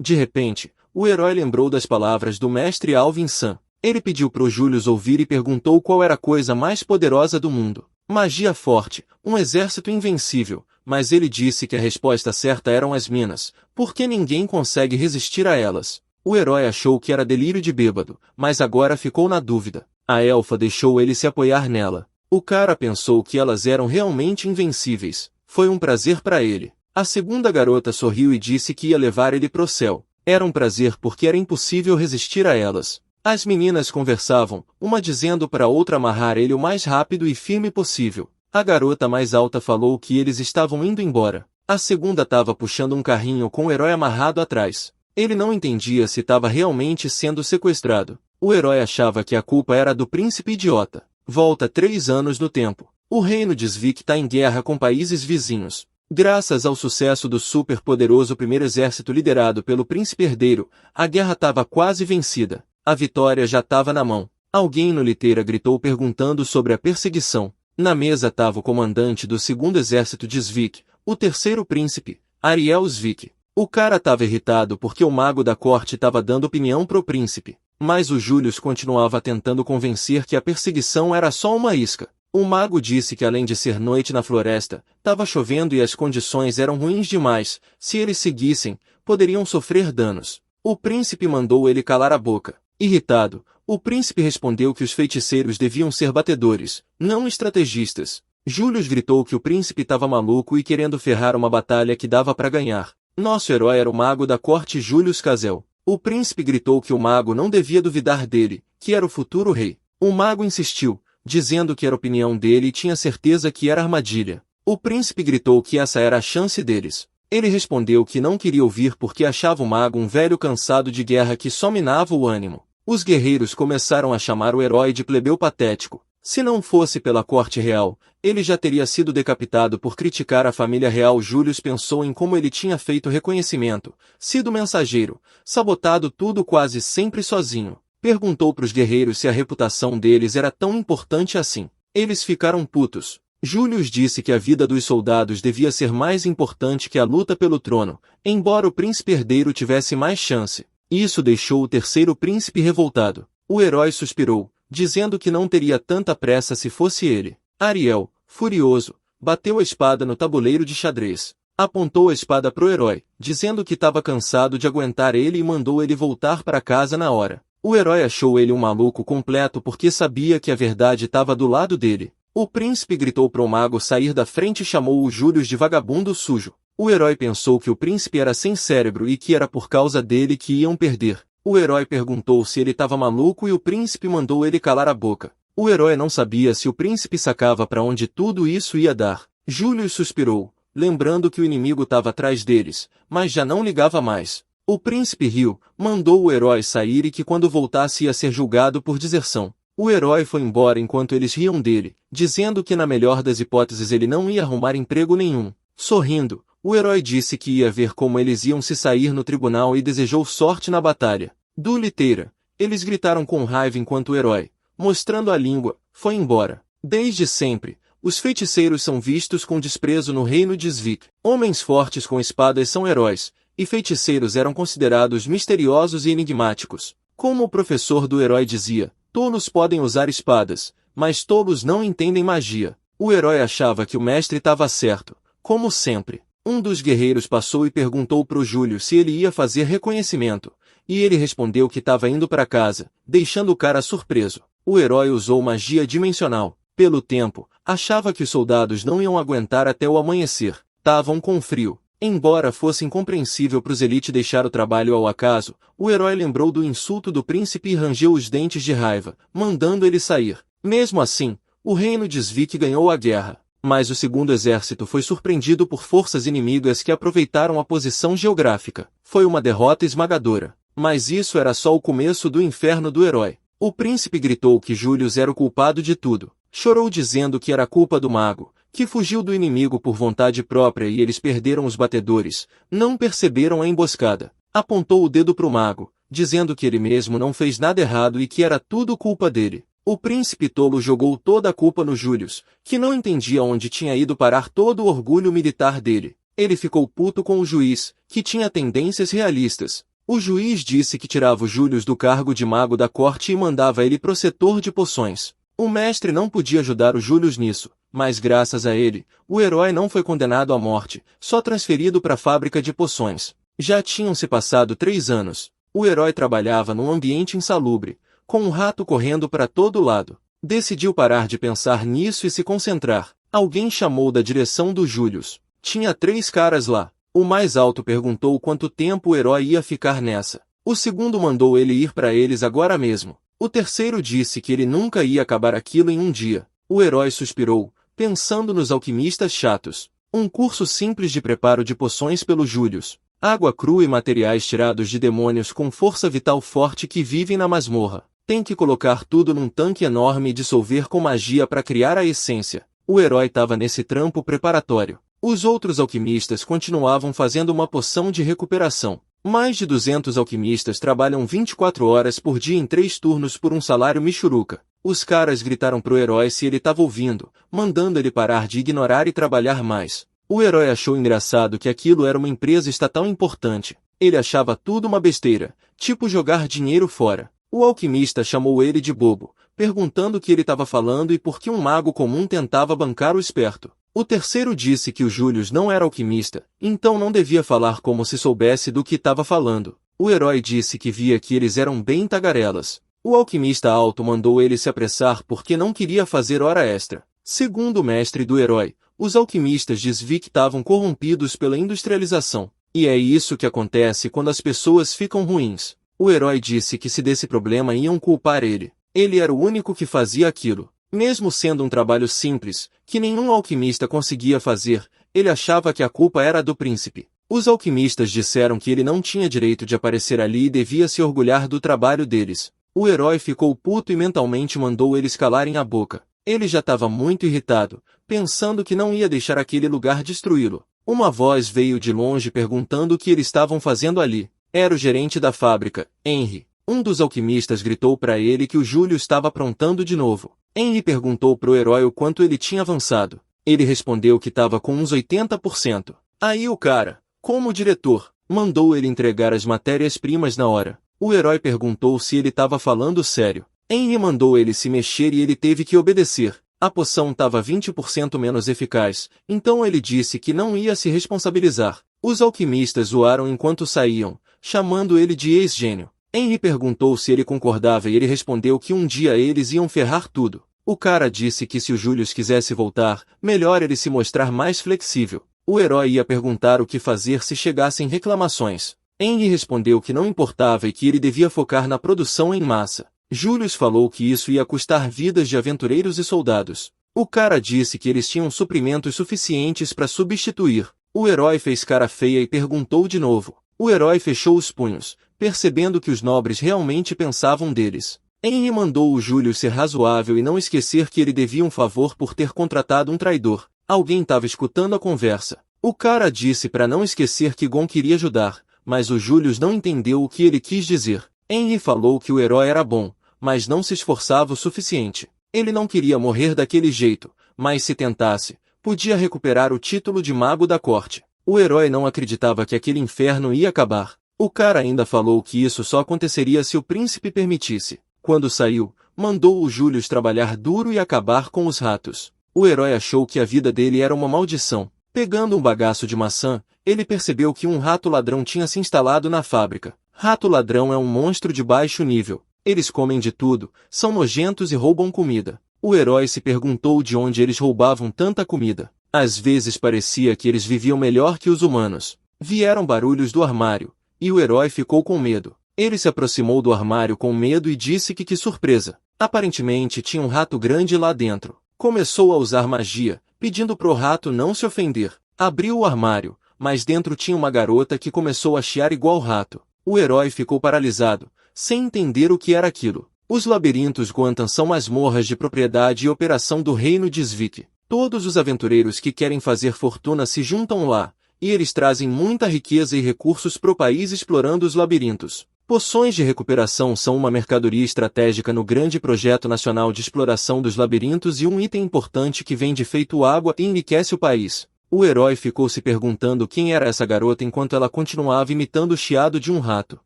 De repente, o herói lembrou das palavras do mestre Alvin San. Ele pediu pro Julius ouvir e perguntou qual era a coisa mais poderosa do mundo. Magia forte, um exército invencível, mas ele disse que a resposta certa eram as minas, porque ninguém consegue resistir a elas. O herói achou que era delírio de bêbado, mas agora ficou na dúvida. A elfa deixou ele se apoiar nela. O cara pensou que elas eram realmente invencíveis. Foi um prazer para ele. A segunda garota sorriu e disse que ia levar ele pro céu. Era um prazer porque era impossível resistir a elas. As meninas conversavam, uma dizendo para a outra amarrar ele o mais rápido e firme possível. A garota mais alta falou que eles estavam indo embora. A segunda estava puxando um carrinho com o herói amarrado atrás. Ele não entendia se estava realmente sendo sequestrado. O herói achava que a culpa era do príncipe idiota. Volta 3 anos no tempo. O reino de Svik está em guerra com países vizinhos. Graças ao sucesso do super-poderoso primeiro exército liderado pelo príncipe herdeiro, a guerra estava quase vencida. A vitória já estava na mão. Alguém no liteira gritou perguntando sobre a perseguição. Na mesa estava o comandante do segundo exército de Svik, o terceiro príncipe, Ariel Svik. O cara estava irritado porque o mago da corte estava dando opinião pro príncipe. Mas o Julius continuava tentando convencer que a perseguição era só uma isca. O mago disse que além de ser noite na floresta, estava chovendo e as condições eram ruins demais. Se eles seguissem, poderiam sofrer danos. O príncipe mandou ele calar a boca. Irritado, o príncipe respondeu que os feiticeiros deviam ser batedores, não estrategistas. Julius gritou que o príncipe estava maluco e querendo ferrar uma batalha que dava para ganhar. Nosso herói era o mago da corte Julius Cazel. O príncipe gritou que o mago não devia duvidar dele, que era o futuro rei. O mago insistiu, dizendo que era a opinião dele e tinha certeza que era armadilha. O príncipe gritou que essa era a chance deles. Ele respondeu que não queria ouvir porque achava o mago um velho cansado de guerra que só minava o ânimo. Os guerreiros começaram a chamar o herói de plebeu patético. Se não fosse pela corte real, ele já teria sido decapitado por criticar a família real. Julius pensou em como ele tinha feito reconhecimento, sido mensageiro, sabotado tudo quase sempre sozinho. Perguntou para os guerreiros se a reputação deles era tão importante assim. Eles ficaram putos. Julius disse que a vida dos soldados devia ser mais importante que a luta pelo trono, embora o príncipe herdeiro tivesse mais chance. Isso deixou o terceiro príncipe revoltado. O herói suspirou, dizendo que não teria tanta pressa se fosse ele. Ariel, furioso, bateu a espada no tabuleiro de xadrez. Apontou a espada pro herói, dizendo que estava cansado de aguentar ele e mandou ele voltar para casa na hora. O herói achou ele um maluco completo porque sabia que a verdade estava do lado dele. O príncipe gritou pro mago sair da frente e chamou o Julius de vagabundo sujo. O herói pensou que o príncipe era sem cérebro e que era por causa dele que iam perder. O herói perguntou se ele estava maluco e o príncipe mandou ele calar a boca. O herói não sabia se o príncipe sacava para onde tudo isso ia dar. Julius suspirou, lembrando que o inimigo estava atrás deles, mas já não ligava mais. O príncipe riu, mandou o herói sair e que quando voltasse ia ser julgado por deserção. O herói foi embora enquanto eles riam dele, dizendo que na melhor das hipóteses ele não ia arrumar emprego nenhum. Sorrindo, o herói disse que ia ver como eles iam se sair no tribunal e desejou sorte na batalha. Do liteira, eles gritaram com raiva enquanto o herói, mostrando a língua, foi embora. Desde sempre, os feiticeiros são vistos com desprezo no reino de Svik. Homens fortes com espadas são heróis, e feiticeiros eram considerados misteriosos e enigmáticos. Como o professor do herói dizia, tolos podem usar espadas, mas tolos não entendem magia. O herói achava que o mestre estava certo, como sempre. Um dos guerreiros passou e perguntou pro Júlio se ele ia fazer reconhecimento, e ele respondeu que estava indo para casa, deixando o cara surpreso. O herói usou magia dimensional. Pelo tempo, achava que os soldados não iam aguentar até o amanhecer. Estavam com frio. Embora fosse incompreensível pros Elite deixar o trabalho ao acaso, o herói lembrou do insulto do príncipe e rangeu os dentes de raiva, mandando ele sair. Mesmo assim, o reino de Svik ganhou a guerra, mas o segundo exército foi surpreendido por forças inimigas que aproveitaram a posição geográfica. Foi uma derrota esmagadora, mas isso era só o começo do inferno do herói. O príncipe gritou que Julius era o culpado de tudo. Chorou dizendo que era culpa do mago, que fugiu do inimigo por vontade própria e eles perderam os batedores, não perceberam a emboscada. Apontou o dedo pro mago, dizendo que ele mesmo não fez nada errado e que era tudo culpa dele. O príncipe tolo jogou toda a culpa no Julius, que não entendia onde tinha ido parar todo o orgulho militar dele. Ele ficou puto com o juiz, que tinha tendências realistas. O juiz disse que tirava o Július do cargo de mago da corte e mandava ele pro setor de poções. O mestre não podia ajudar o Július nisso, mas graças a ele, o herói não foi condenado à morte, só transferido para a fábrica de poções. Já tinham se passado 3 anos. O herói trabalhava num ambiente insalubre, com um rato correndo para todo lado. Decidiu parar de pensar nisso e se concentrar. Alguém chamou da direção do Július. Tinha 3 caras lá. O mais alto perguntou quanto tempo o herói ia ficar nessa. O segundo mandou ele ir para eles agora mesmo. O terceiro disse que ele nunca ia acabar aquilo em um dia. O herói suspirou, pensando nos alquimistas chatos. Um curso simples de preparo de poções pelo Július. Água crua e materiais tirados de demônios com força vital forte que vivem na masmorra. Tem que colocar tudo num tanque enorme e dissolver com magia para criar a essência. O herói estava nesse trampo preparatório. Os outros alquimistas continuavam fazendo uma poção de recuperação. Mais de 200 alquimistas trabalham 24 horas por dia em 3 turnos por um salário michuruca. Os caras gritaram pro herói se ele estava ouvindo, mandando ele parar de ignorar e trabalhar mais. O herói achou engraçado que aquilo era uma empresa estatal importante. Ele achava tudo uma besteira, tipo jogar dinheiro fora. O alquimista chamou ele de bobo, perguntando o que ele estava falando e por que um mago comum tentava bancar o esperto. O terceiro disse que o Július não era alquimista, então não devia falar como se soubesse do que estava falando. O herói disse que via que eles eram bem tagarelas. O alquimista alto mandou ele se apressar porque não queria fazer hora extra. Segundo o mestre do herói, os alquimistas de Svik estavam corrompidos pela industrialização. E é isso que acontece quando as pessoas ficam ruins. O herói disse que se desse problema iam culpar ele. Ele era o único que fazia aquilo. Mesmo sendo um trabalho simples, que nenhum alquimista conseguia fazer, ele achava que a culpa era do príncipe. Os alquimistas disseram que ele não tinha direito de aparecer ali e devia se orgulhar do trabalho deles. O herói ficou puto e mentalmente mandou eles calarem a boca. Ele já estava muito irritado, pensando que não ia deixar aquele lugar destruí-lo. Uma voz veio de longe perguntando o que eles estavam fazendo ali. Era o gerente da fábrica, Henry. Um dos alquimistas gritou para ele que o Júlio estava aprontando de novo. Henry perguntou pro herói o quanto ele tinha avançado. Ele respondeu que estava com uns 80%. Aí o cara, como diretor, mandou ele entregar as matérias-primas na hora. O herói perguntou se ele estava falando sério. Henry mandou ele se mexer e ele teve que obedecer. A poção estava 20% menos eficaz, então ele disse que não ia se responsabilizar. Os alquimistas zoaram enquanto saíam, chamando ele de ex-gênio. Henry perguntou se ele concordava e ele respondeu que um dia eles iam ferrar tudo. O cara disse que se o Július quisesse voltar, melhor ele se mostrar mais flexível. O herói ia perguntar o que fazer se chegassem reclamações. Henry respondeu que não importava e que ele devia focar na produção em massa. Július falou que isso ia custar vidas de aventureiros e soldados. O cara disse que eles tinham suprimentos suficientes para substituir. O herói fez cara feia e perguntou de novo. O herói fechou os punhos, percebendo que os nobres realmente pensavam deles. Henry mandou o Július ser razoável e não esquecer que ele devia um favor por ter contratado um traidor. Alguém estava escutando a conversa. O cara disse para não esquecer que Gon queria ajudar, mas o Július não entendeu o que ele quis dizer. Henry falou que o herói era bom, mas não se esforçava o suficiente. Ele não queria morrer daquele jeito, mas se tentasse, podia recuperar o título de mago da corte. O herói não acreditava que aquele inferno ia acabar. O cara ainda falou que isso só aconteceria se o príncipe permitisse. Quando saiu, mandou o Július trabalhar duro e acabar com os ratos. O herói achou que a vida dele era uma maldição. Pegando um bagaço de maçã, ele percebeu que um rato ladrão tinha se instalado na fábrica. Rato ladrão é um monstro de baixo nível. Eles comem de tudo, são nojentos e roubam comida. O herói se perguntou de onde eles roubavam tanta comida. Às vezes parecia que eles viviam melhor que os humanos. Vieram barulhos do armário, e o herói ficou com medo. Ele se aproximou do armário com medo e disse que surpresa. Aparentemente tinha um rato grande lá dentro. Começou a usar magia, pedindo pro rato não se ofender. Abriu o armário, mas dentro tinha uma garota que começou a chiar igual rato. O herói ficou paralisado, sem entender o que era aquilo. Os labirintos Guantan são masmorras de propriedade e operação do reino de Svik. Todos os aventureiros que querem fazer fortuna se juntam lá, e eles trazem muita riqueza e recursos pro país explorando os labirintos. Poções de recuperação são uma mercadoria estratégica no grande projeto nacional de exploração dos labirintos e um item importante que vende feito água e enriquece o país. O herói ficou se perguntando quem era essa garota enquanto ela continuava imitando o chiado de um rato.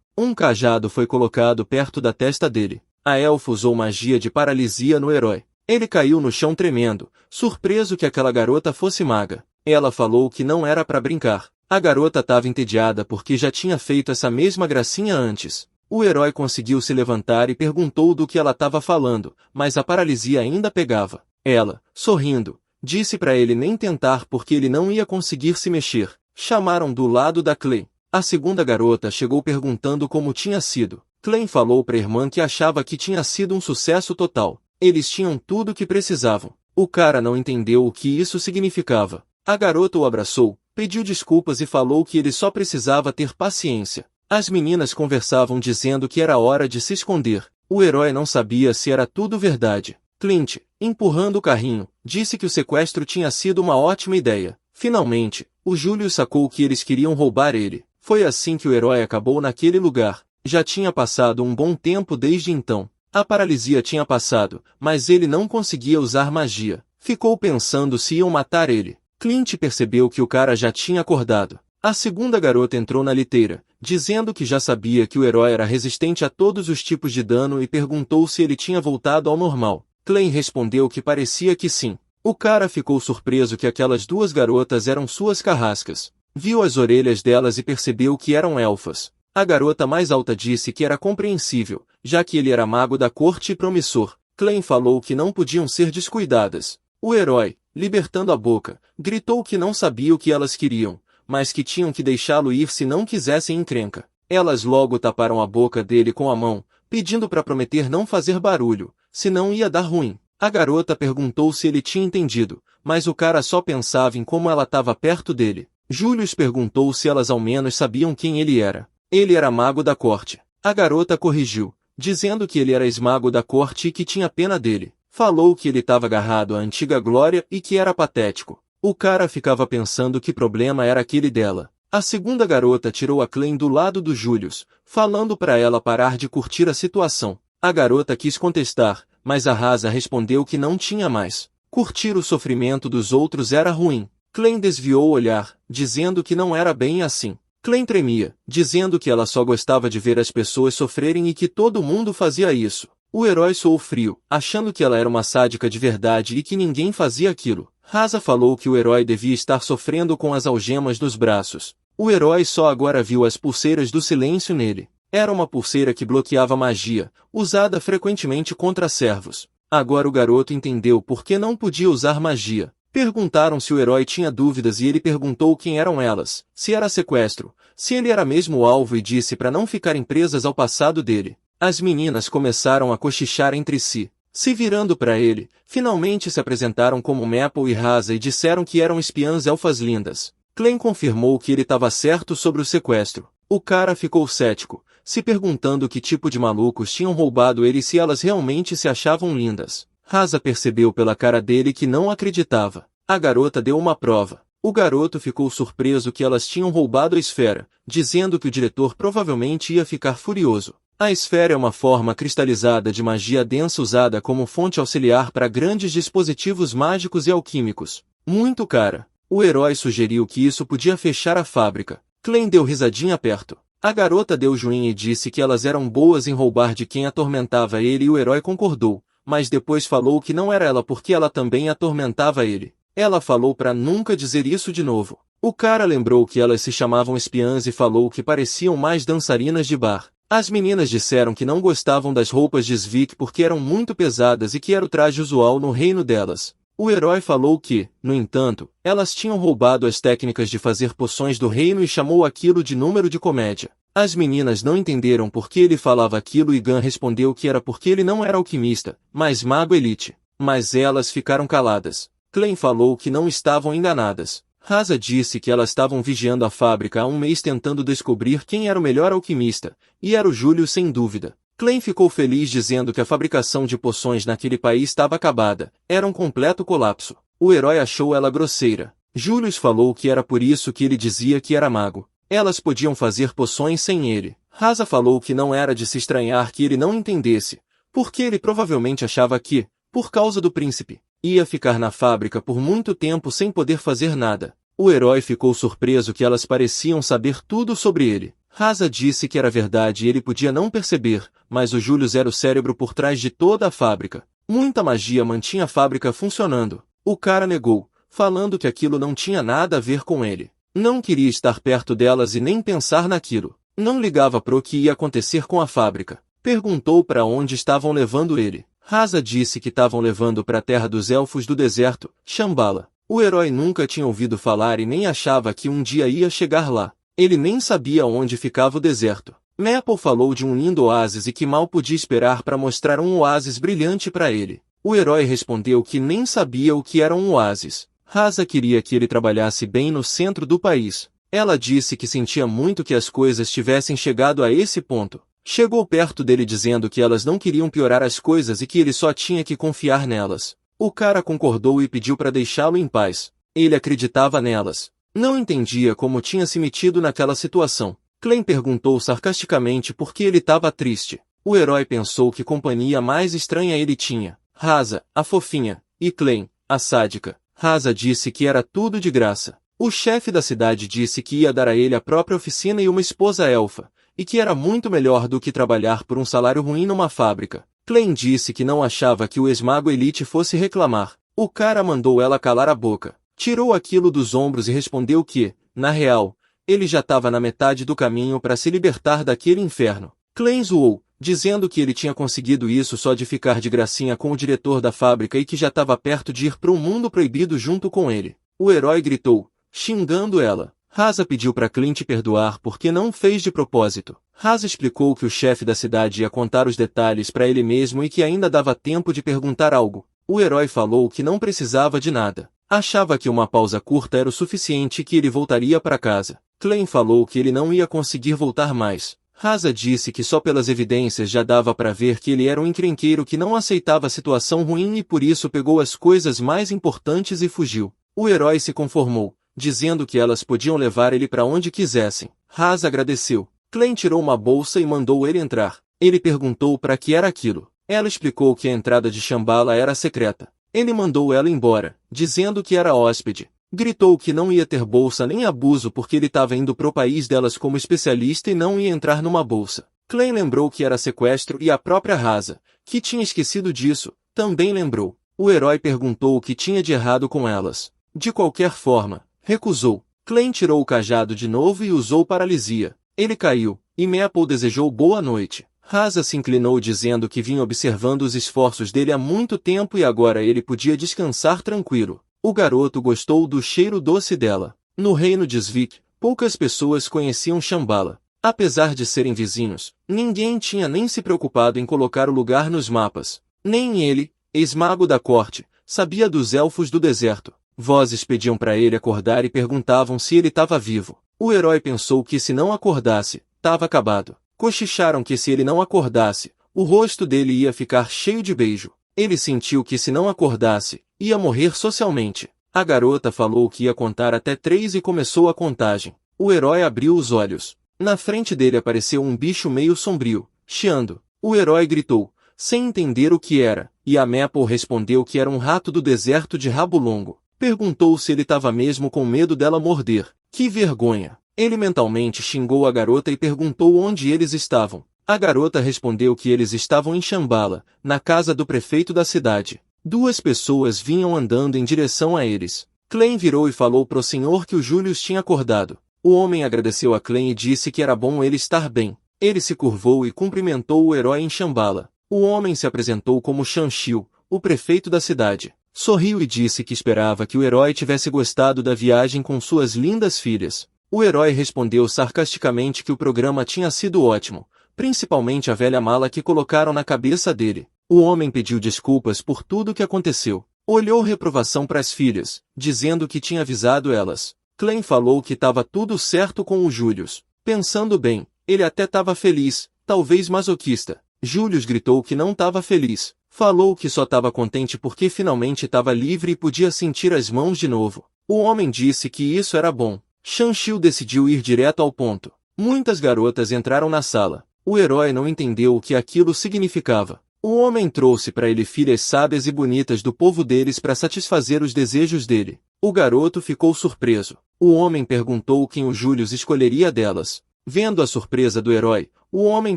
Um cajado foi colocado perto da testa dele. A elfa usou magia de paralisia no herói. Ele caiu no chão tremendo, surpreso que aquela garota fosse maga. Ela falou que não era para brincar. A garota estava entediada porque já tinha feito essa mesma gracinha antes. O herói conseguiu se levantar e perguntou do que ela estava falando, mas a paralisia ainda pegava. Ela, sorrindo, disse para ele nem tentar porque ele não ia conseguir se mexer. Chamaram do lado da Clem. A segunda garota chegou perguntando como tinha sido. Clem falou para a irmã que achava que tinha sido um sucesso total. Eles tinham tudo o que precisavam. O cara não entendeu o que isso significava. A garota o abraçou, pediu desculpas e falou que ele só precisava ter paciência. As meninas conversavam dizendo que era hora de se esconder. O herói não sabia se era tudo verdade. Clint, empurrando o carrinho, disse que o sequestro tinha sido uma ótima ideia. Finalmente, o Júlio sacou que eles queriam roubar ele. Foi assim que o herói acabou naquele lugar. Já tinha passado um bom tempo desde então. A paralisia tinha passado, mas ele não conseguia usar magia. Ficou pensando se iam matar ele. Clint percebeu que o cara já tinha acordado. A segunda garota entrou na liteira, dizendo que já sabia que o herói era resistente a todos os tipos de dano e perguntou se ele tinha voltado ao normal. Clem respondeu que parecia que sim. O cara ficou surpreso que aquelas duas garotas eram suas carrascas. Viu as orelhas delas e percebeu que eram elfas. A garota mais alta disse que era compreensível, já que ele era mago da corte e promissor. Clem falou que não podiam ser descuidadas. O herói, libertando a boca, gritou que não sabia o que elas queriam, mas que tinham que deixá-lo ir se não quisessem encrenca. Elas logo taparam a boca dele com a mão, pedindo para prometer não fazer barulho, senão ia dar ruim. A garota perguntou se ele tinha entendido, mas o cara só pensava em como ela estava perto dele. Julius perguntou se elas ao menos sabiam quem ele era. Ele era mago da corte. A garota corrigiu, dizendo que ele era ex-mago da corte e que tinha pena dele. Falou que ele estava agarrado à antiga glória e que era patético. O cara ficava pensando que problema era aquele dela. A segunda garota tirou a Clem do lado do Julius, falando para ela parar de curtir a situação. A garota quis contestar, mas a Rasa respondeu que não tinha mais. Curtir o sofrimento dos outros era ruim. Clem desviou o olhar, dizendo que não era bem assim. Clem tremia, dizendo que ela só gostava de ver as pessoas sofrerem e que todo mundo fazia isso. O herói soou frio, achando que ela era uma sádica de verdade e que ninguém fazia aquilo. Rasa falou que o herói devia estar sofrendo com as algemas dos braços. O herói só agora viu as pulseiras do silêncio nele. Era uma pulseira que bloqueava magia, usada frequentemente contra servos. Agora o garoto entendeu por que não podia usar magia. Perguntaram se o herói tinha dúvidas e ele perguntou quem eram elas, se era sequestro, se ele era mesmo o alvo e disse para não ficarem presas ao passado dele. As meninas começaram a cochichar entre si. Se virando para ele, finalmente se apresentaram como Maple e Rasa e disseram que eram espiãs elfas lindas. Clem confirmou que ele estava certo sobre o sequestro. O cara ficou cético, se perguntando que tipo de malucos tinham roubado ele e se elas realmente se achavam lindas. Rasa percebeu pela cara dele que não acreditava. A garota deu uma prova. O garoto ficou surpreso que elas tinham roubado a esfera, dizendo que o diretor provavelmente ia ficar furioso. A esfera é uma forma cristalizada de magia densa usada como fonte auxiliar para grandes dispositivos mágicos e alquímicos. Muito cara. O herói sugeriu que isso podia fechar a fábrica. Clem deu risadinha perto. A garota deu joinha e disse que elas eram boas em roubar de quem atormentava ele e o herói concordou, mas depois falou que não era ela porque ela também atormentava ele. Ela falou para nunca dizer isso de novo. O cara lembrou que elas se chamavam espiãs e falou que pareciam mais dançarinas de bar. As meninas disseram que não gostavam das roupas de Svik porque eram muito pesadas e que era o traje usual no reino delas. O herói falou que, no entanto, elas tinham roubado as técnicas de fazer poções do reino e chamou aquilo de número de comédia. As meninas não entenderam por que ele falava aquilo e Gun respondeu que era porque ele não era alquimista, mas mago elite. Mas elas ficaram caladas. Clem falou que não estavam enganadas. Rasa disse que elas estavam vigiando a fábrica há um mês tentando descobrir quem era o melhor alquimista, e era o Júlio sem dúvida. Clem ficou feliz dizendo que a fabricação de poções naquele país estava acabada, era um completo colapso. O herói achou ela grosseira. Julius falou que era por isso que ele dizia que era mago. Elas podiam fazer poções sem ele. Rasa falou que não era de se estranhar que ele não entendesse, porque ele provavelmente achava que, por causa do príncipe, ia ficar na fábrica por muito tempo sem poder fazer nada. O herói ficou surpreso que elas pareciam saber tudo sobre ele. Rasa disse que era verdade e ele podia não perceber, mas o Julius era o cérebro por trás de toda a fábrica. Muita magia mantinha a fábrica funcionando. O cara negou, falando que aquilo não tinha nada a ver com ele. Não queria estar perto delas e nem pensar naquilo. Não ligava para o que ia acontecer com a fábrica. Perguntou para onde estavam levando ele. Rasa disse que estavam levando para a terra dos elfos do deserto, Shambhala. O herói nunca tinha ouvido falar e nem achava que um dia ia chegar lá. Ele nem sabia onde ficava o deserto. Maple falou de um lindo oásis e que mal podia esperar para mostrar um oásis brilhante para ele. O herói respondeu que nem sabia o que era um oásis. Rasa queria que ele trabalhasse bem no centro do país. Ela disse que sentia muito que as coisas tivessem chegado a esse ponto. Chegou perto dele dizendo que elas não queriam piorar as coisas e que ele só tinha que confiar nelas. O cara concordou e pediu para deixá-lo em paz. Ele acreditava nelas. Não entendia como tinha se metido naquela situação. Clem perguntou sarcasticamente por que ele estava triste. O herói pensou que companhia mais estranha ele tinha. Rasa, a fofinha, e Clem, a sádica. Rasa disse que era tudo de graça. O chefe da cidade disse que ia dar a ele a própria oficina e uma esposa elfa, e que era muito melhor do que trabalhar por um salário ruim numa fábrica. Clem disse que não achava que o esmago Elite fosse reclamar. O cara mandou ela calar a boca. Tirou aquilo dos ombros e respondeu que, na real, ele já estava na metade do caminho para se libertar daquele inferno. Clem zoou, dizendo que ele tinha conseguido isso só de ficar de gracinha com o diretor da fábrica e que já estava perto de ir para um mundo proibido junto com ele. O herói gritou, xingando ela. Rasa pediu para Clint perdoar porque não fez de propósito. Rasa explicou que o chefe da cidade ia contar os detalhes para ele mesmo e que ainda dava tempo de perguntar algo. O herói falou que não precisava de nada. Achava que uma pausa curta era o suficiente e que ele voltaria para casa. Clem falou que ele não ia conseguir voltar mais. Rasa disse que só pelas evidências já dava para ver que ele era um encrenqueiro que não aceitava a situação ruim e por isso pegou as coisas mais importantes e fugiu. O herói se conformou, dizendo que elas podiam levar ele para onde quisessem. Rasa agradeceu. Clem tirou uma bolsa e mandou ele entrar. Ele perguntou para que era aquilo. Ela explicou que a entrada de Shambhala era secreta. Ele mandou ela embora, dizendo que era hóspede. Gritou que não ia ter bolsa nem abuso porque ele estava indo pro país delas como especialista e não ia entrar numa bolsa. Clem lembrou que era sequestro e a própria Rasa, que tinha esquecido disso, também lembrou. O herói perguntou o que tinha de errado com elas. De qualquer forma, recusou. Clem tirou o cajado de novo e usou paralisia. Ele caiu, e Maple desejou boa noite. Rasa se inclinou dizendo que vinha observando os esforços dele há muito tempo e agora ele podia descansar tranquilo. O garoto gostou do cheiro doce dela. No reino de Svik, poucas pessoas conheciam Shambhala. Apesar de serem vizinhos, ninguém tinha nem se preocupado em colocar o lugar nos mapas. Nem ele, ex-mago da corte, sabia dos elfos do deserto. Vozes pediam para ele acordar e perguntavam se ele estava vivo. O herói pensou que se não acordasse, estava acabado. Cochicharam que se ele não acordasse, o rosto dele ia ficar cheio de beijo. Ele sentiu que se não acordasse, ia morrer socialmente. A garota falou que ia contar até 3 e começou a contagem. O herói abriu os olhos. Na frente dele apareceu um bicho meio sombrio, chiando. O herói gritou, sem entender o que era, e a Maple respondeu que era um rato do deserto de rabo longo. Perguntou se ele estava mesmo com medo dela morder. Que vergonha! Ele mentalmente xingou a garota e perguntou onde eles estavam. A garota respondeu que eles estavam em Shambhala, na casa do prefeito da cidade. 2 pessoas vinham andando em direção a eles. Clem virou e falou pro senhor que o Julius tinha acordado. O homem agradeceu a Clem e disse que era bom ele estar bem. Ele se curvou e cumprimentou o herói em Shambhala. O homem se apresentou como Shanshil, o prefeito da cidade. Sorriu e disse que esperava que o herói tivesse gostado da viagem com suas lindas filhas. O herói respondeu sarcasticamente que o programa tinha sido ótimo, principalmente a velha mala que colocaram na cabeça dele. O homem pediu desculpas por tudo o que aconteceu. Olhou reprovação para as filhas, dizendo que tinha avisado elas. Clem falou que estava tudo certo com o Julius. Pensando bem, ele até estava feliz, talvez masoquista. Julius gritou que não estava feliz. Falou que só estava contente porque finalmente estava livre e podia sentir as mãos de novo. O homem disse que isso era bom. Shanshil decidiu ir direto ao ponto. Muitas garotas entraram na sala. O herói não entendeu o que aquilo significava. O homem trouxe para ele filhas sábias e bonitas do povo deles para satisfazer os desejos dele. O garoto ficou surpreso. O homem perguntou quem o Julius escolheria delas. Vendo a surpresa do herói, o homem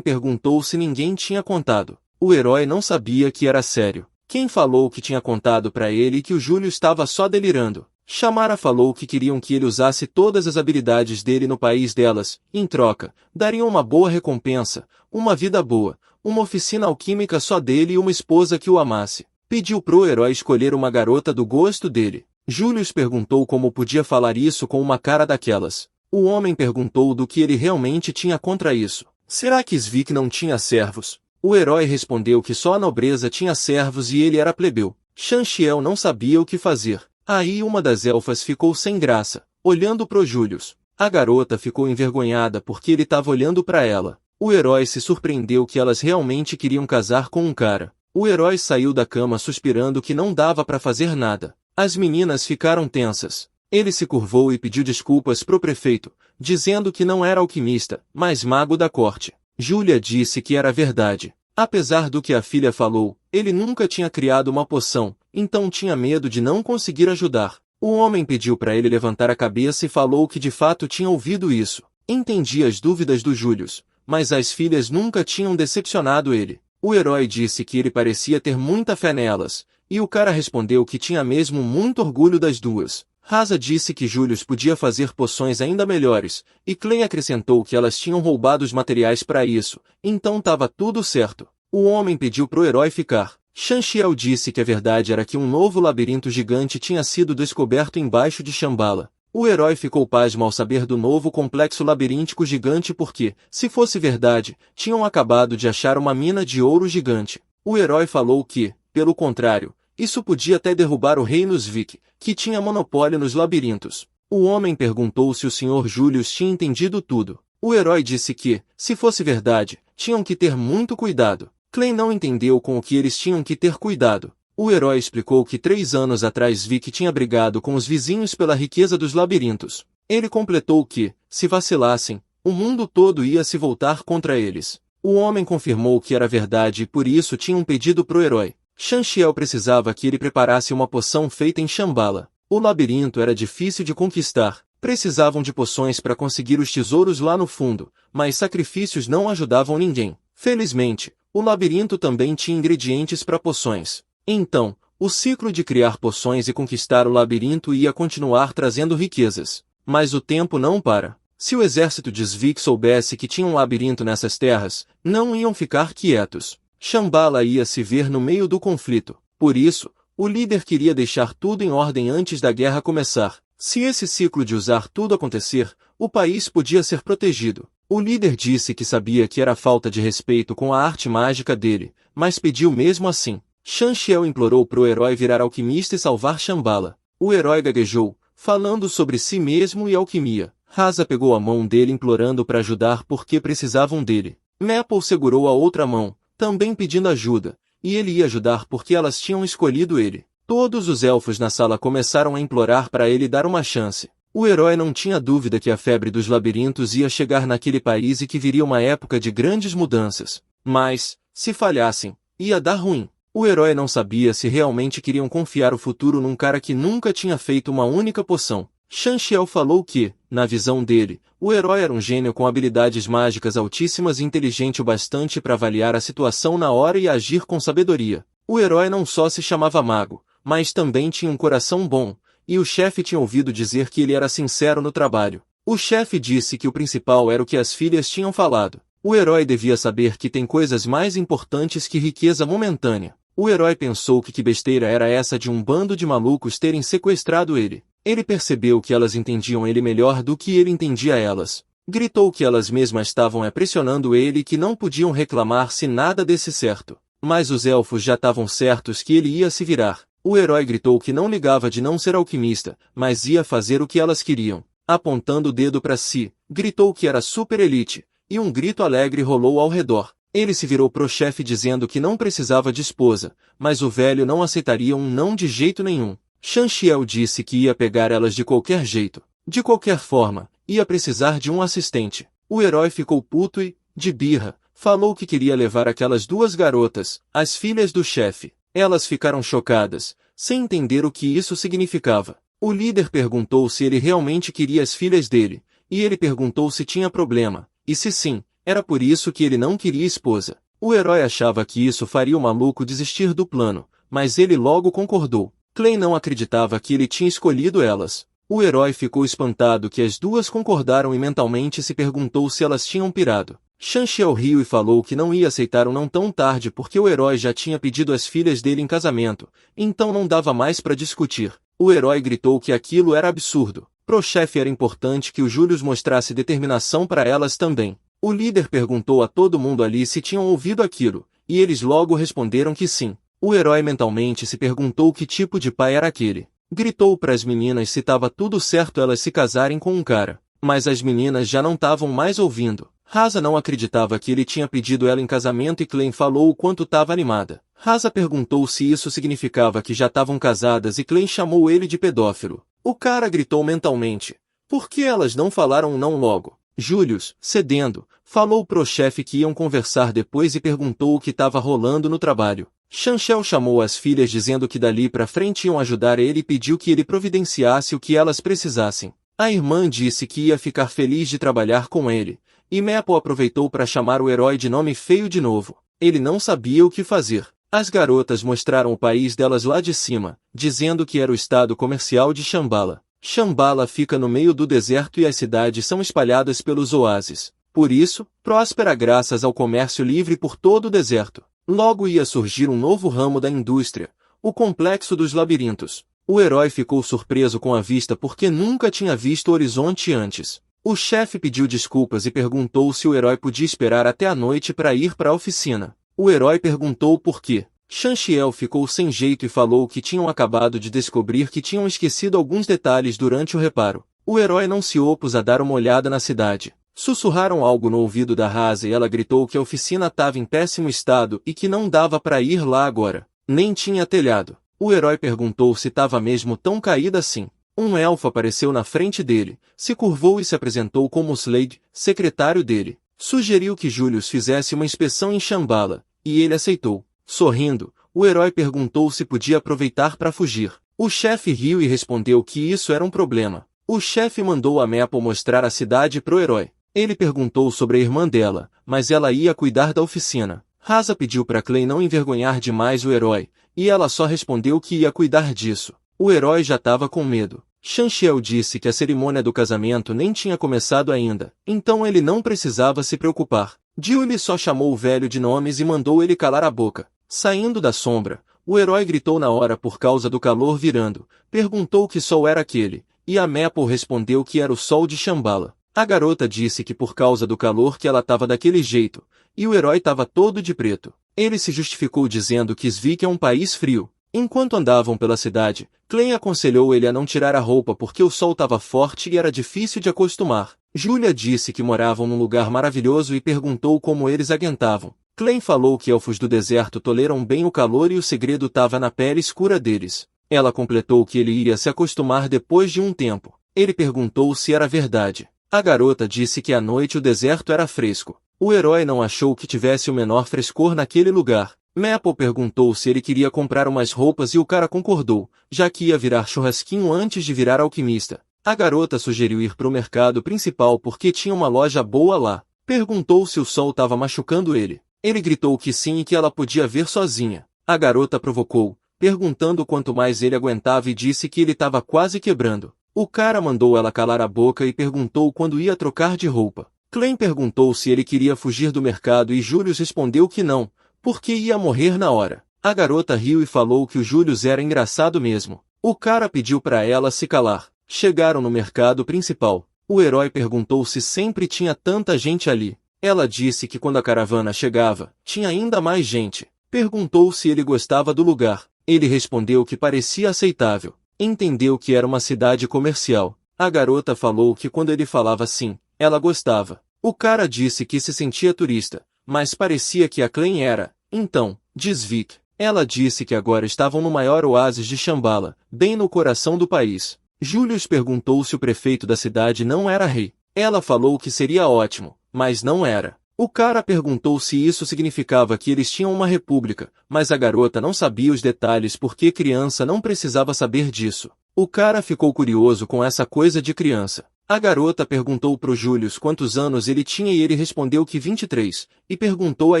perguntou se ninguém tinha contado. O herói não sabia que era sério. Quem falou que tinha contado para ele que o Júlio estava só delirando? Shamara falou que queriam que ele usasse todas as habilidades dele no país delas, em troca, dariam uma boa recompensa, uma vida boa, uma oficina alquímica só dele e uma esposa que o amasse. Pediu pro herói escolher uma garota do gosto dele. Július perguntou como podia falar isso com uma cara daquelas. O homem perguntou do que ele realmente tinha contra isso. Será que Svik não tinha servos? O herói respondeu que só a nobreza tinha servos e ele era plebeu. Shanxiel não sabia o que fazer. Aí uma das elfas ficou sem graça, olhando pro Július. A garota ficou envergonhada porque ele estava olhando para ela. O herói se surpreendeu que elas realmente queriam casar com um cara. O herói saiu da cama suspirando que não dava para fazer nada. As meninas ficaram tensas. Ele se curvou e pediu desculpas pro prefeito, dizendo que não era alquimista, mas mago da corte. Júlia disse que era verdade. Apesar do que a filha falou, ele nunca tinha criado uma poção, então tinha medo de não conseguir ajudar. O homem pediu para ele levantar a cabeça e falou que de fato tinha ouvido isso. Entendia as dúvidas do Július, mas as filhas nunca tinham decepcionado ele. O herói disse que ele parecia ter muita fé nelas, e o cara respondeu que tinha mesmo muito orgulho das duas. Rasa disse que Július podia fazer poções ainda melhores, e Clay acrescentou que elas tinham roubado os materiais para isso, então estava tudo certo. O homem pediu pro herói ficar. Shanxiel disse que a verdade era que um novo labirinto gigante tinha sido descoberto embaixo de Shambhala. O herói ficou pasmo ao saber do novo complexo labiríntico gigante porque, se fosse verdade, tinham acabado de achar uma mina de ouro gigante. O herói falou que, pelo contrário, isso podia até derrubar o reino Svik, que tinha monopólio nos labirintos. O homem perguntou se o Sr. Július tinha entendido tudo. O herói disse que, se fosse verdade, tinham que ter muito cuidado. Clay não entendeu com o que eles tinham que ter cuidado. O herói explicou que 3 anos atrás Svik tinha brigado com os vizinhos pela riqueza dos labirintos. Ele completou que, se vacilassem, o mundo todo ia se voltar contra eles. O homem confirmou que era verdade e por isso tinham pedido pro herói. Shanxiel precisava que ele preparasse uma poção feita em Shambhala. O labirinto era difícil de conquistar. Precisavam de poções para conseguir os tesouros lá no fundo, mas sacrifícios não ajudavam ninguém. Felizmente, o labirinto também tinha ingredientes para poções. Então, o ciclo de criar poções e conquistar o labirinto ia continuar trazendo riquezas. Mas o tempo não para. Se o exército de Svik soubesse que tinha um labirinto nessas terras, não iam ficar quietos. Shambhala ia se ver no meio do conflito. Por isso, o líder queria deixar tudo em ordem antes da guerra começar. Se esse ciclo de usar tudo acontecer, o país podia ser protegido. O líder disse que sabia que era falta de respeito com a arte mágica dele, mas pediu mesmo assim. Shanxiel implorou pro herói virar alquimista e salvar Shambhala. O herói gaguejou, falando sobre si mesmo e alquimia. Rasa pegou a mão dele implorando para ajudar porque precisavam dele. Maple segurou a outra mão, também pedindo ajuda, e ele ia ajudar porque elas tinham escolhido ele. Todos os elfos na sala começaram a implorar para ele dar uma chance. O herói não tinha dúvida que a febre dos labirintos ia chegar naquele país e que viria uma época de grandes mudanças. Mas, se falhassem, ia dar ruim. O herói não sabia se realmente queriam confiar o futuro num cara que nunca tinha feito uma única poção. Shanxiel falou que, na visão dele, o herói era um gênio com habilidades mágicas altíssimas e inteligente o bastante para avaliar a situação na hora e agir com sabedoria. O herói não só se chamava mago, mas também tinha um coração bom, e o chefe tinha ouvido dizer que ele era sincero no trabalho. O chefe disse que o principal era o que as filhas tinham falado. O herói devia saber que tem coisas mais importantes que riqueza momentânea. O herói pensou que besteira era essa de um bando de malucos terem sequestrado ele. Ele percebeu que elas entendiam ele melhor do que ele entendia elas. Gritou que elas mesmas estavam pressionando ele e que não podiam reclamar se nada desse certo. Mas os elfos já estavam certos que ele ia se virar. O herói gritou que não ligava de não ser alquimista, mas ia fazer o que elas queriam. Apontando o dedo para si, gritou que era super elite, e um grito alegre rolou ao redor. Ele se virou pro chefe dizendo que não precisava de esposa, mas o velho não aceitaria um não de jeito nenhum. Shanxiel disse que ia pegar elas de qualquer jeito. De qualquer forma, ia precisar de um assistente. O herói ficou puto e, de birra, falou que queria levar aquelas 2 garotas, as filhas do chefe. Elas ficaram chocadas, sem entender o que isso significava. O líder perguntou se ele realmente queria as filhas dele, e ele perguntou se tinha problema, E se sim, era por isso que ele não queria esposa. O herói achava que isso faria o maluco desistir do plano, mas ele logo concordou. Clay não acreditava que ele tinha escolhido elas. O herói ficou espantado que as duas concordaram e mentalmente se perguntou se elas tinham pirado. Shanxiao riu e falou que não ia aceitar o não tão tarde porque o herói já tinha pedido as filhas dele em casamento, então não dava mais para discutir. O herói gritou que aquilo era absurdo. Pro chefe era importante que o Julius mostrasse determinação para elas também. O líder perguntou a todo mundo ali se tinham ouvido aquilo, e eles logo responderam que sim. O herói mentalmente se perguntou que tipo de pai era aquele. Gritou para as meninas se estava tudo certo elas se casarem com um cara. Mas as meninas já não estavam mais ouvindo. Rasa não acreditava que ele tinha pedido ela em casamento e Clay falou o quanto estava animada. Rasa perguntou se isso significava que já estavam casadas e Clay chamou ele de pedófilo. O cara gritou mentalmente. Por que elas não falaram não logo? Julius, cedendo, falou pro chefe que iam conversar depois e perguntou o que estava rolando no trabalho. Shanxiao chamou as filhas dizendo que dali pra frente iam ajudar ele e pediu que ele providenciasse o que elas precisassem. A irmã disse que ia ficar feliz de trabalhar com ele, e Maple aproveitou para chamar o herói de nome feio de novo. Ele não sabia o que fazer. As garotas mostraram o país delas lá de cima, dizendo que era o estado comercial de Shambhala. Shambhala fica no meio do deserto e as cidades são espalhadas pelos oásis. Por isso, próspera graças ao comércio livre por todo o deserto. Logo ia surgir um novo ramo da indústria, o complexo dos labirintos. O herói ficou surpreso com a vista porque nunca tinha visto o horizonte antes. O chefe pediu desculpas e perguntou se o herói podia esperar até a noite para ir para a oficina. O herói perguntou por quê. Shanxiao ficou sem jeito e falou que tinham acabado de descobrir que tinham esquecido alguns detalhes durante o reparo. O herói não se opôs a dar uma olhada na cidade. Sussurraram algo no ouvido da Rasa e ela gritou que a oficina estava em péssimo estado e que não dava para ir lá agora. Nem tinha telhado. O herói perguntou se estava mesmo tão caída assim. Um elfo apareceu na frente dele, se curvou e se apresentou como Slade, secretário dele. Sugeriu que Julius fizesse uma inspeção em Shambhala, e ele aceitou. Sorrindo, o herói perguntou se podia aproveitar para fugir. O chefe riu e respondeu que isso era um problema. O chefe mandou a Maple mostrar a cidade pro herói. Ele perguntou sobre a irmã dela, mas ela ia cuidar da oficina. Rasa pediu para Clay não envergonhar demais o herói, e ela só respondeu que ia cuidar disso. O herói já estava com medo. Shanxiao disse que a cerimônia do casamento nem tinha começado ainda, então ele não precisava se preocupar. Julie só chamou o velho de nomes e mandou ele calar a boca. Saindo da sombra, o herói gritou na hora por causa do calor virando, perguntou que sol era aquele, e a Maple respondeu que era o sol de Shambhala. A garota disse que por causa do calor que ela estava daquele jeito, e o herói estava todo de preto. Ele se justificou dizendo que Svik é um país frio. Enquanto andavam pela cidade, Clay aconselhou ele a não tirar a roupa porque o sol estava forte e era difícil de acostumar. Julia disse que moravam num lugar maravilhoso e perguntou como eles aguentavam. Clay falou que elfos do deserto toleram bem o calor e o segredo estava na pele escura deles. Ela completou que ele iria se acostumar depois de um tempo. Ele perguntou se era verdade. A garota disse que à noite o deserto era fresco. O herói não achou que tivesse o menor frescor naquele lugar. Maple perguntou se ele queria comprar umas roupas e o cara concordou, já que ia virar churrasquinho antes de virar alquimista. A garota sugeriu ir pro mercado principal porque tinha uma loja boa lá. Perguntou se o sol estava machucando ele. Ele gritou que sim e que ela podia ver sozinha. A garota provocou, perguntando quanto mais ele aguentava e disse que ele estava quase quebrando. O cara mandou ela calar a boca e perguntou quando ia trocar de roupa. Clay perguntou se ele queria fugir do mercado e Julius respondeu que não, porque ia morrer na hora. A garota riu e falou que o Julius era engraçado mesmo. O cara pediu para ela se calar. Chegaram no mercado principal. O herói perguntou se sempre tinha tanta gente ali. Ela disse que quando a caravana chegava, tinha ainda mais gente. Perguntou se ele gostava do lugar. Ele respondeu que parecia aceitável. Entendeu que era uma cidade comercial. A garota falou que quando ele falava assim, ela gostava. O cara disse que se sentia turista, mas parecia que a Clay era. Então, diz Vic. Ela disse que agora estavam no maior oásis de Shambhala, bem no coração do país. Julius perguntou se o prefeito da cidade não era rei. Ela falou que seria ótimo, mas não era. O cara perguntou se isso significava que eles tinham uma república, mas a garota não sabia os detalhes porque criança não precisava saber disso. O cara ficou curioso com essa coisa de criança. A garota perguntou pro Július quantos anos ele tinha e ele respondeu que 23, e perguntou a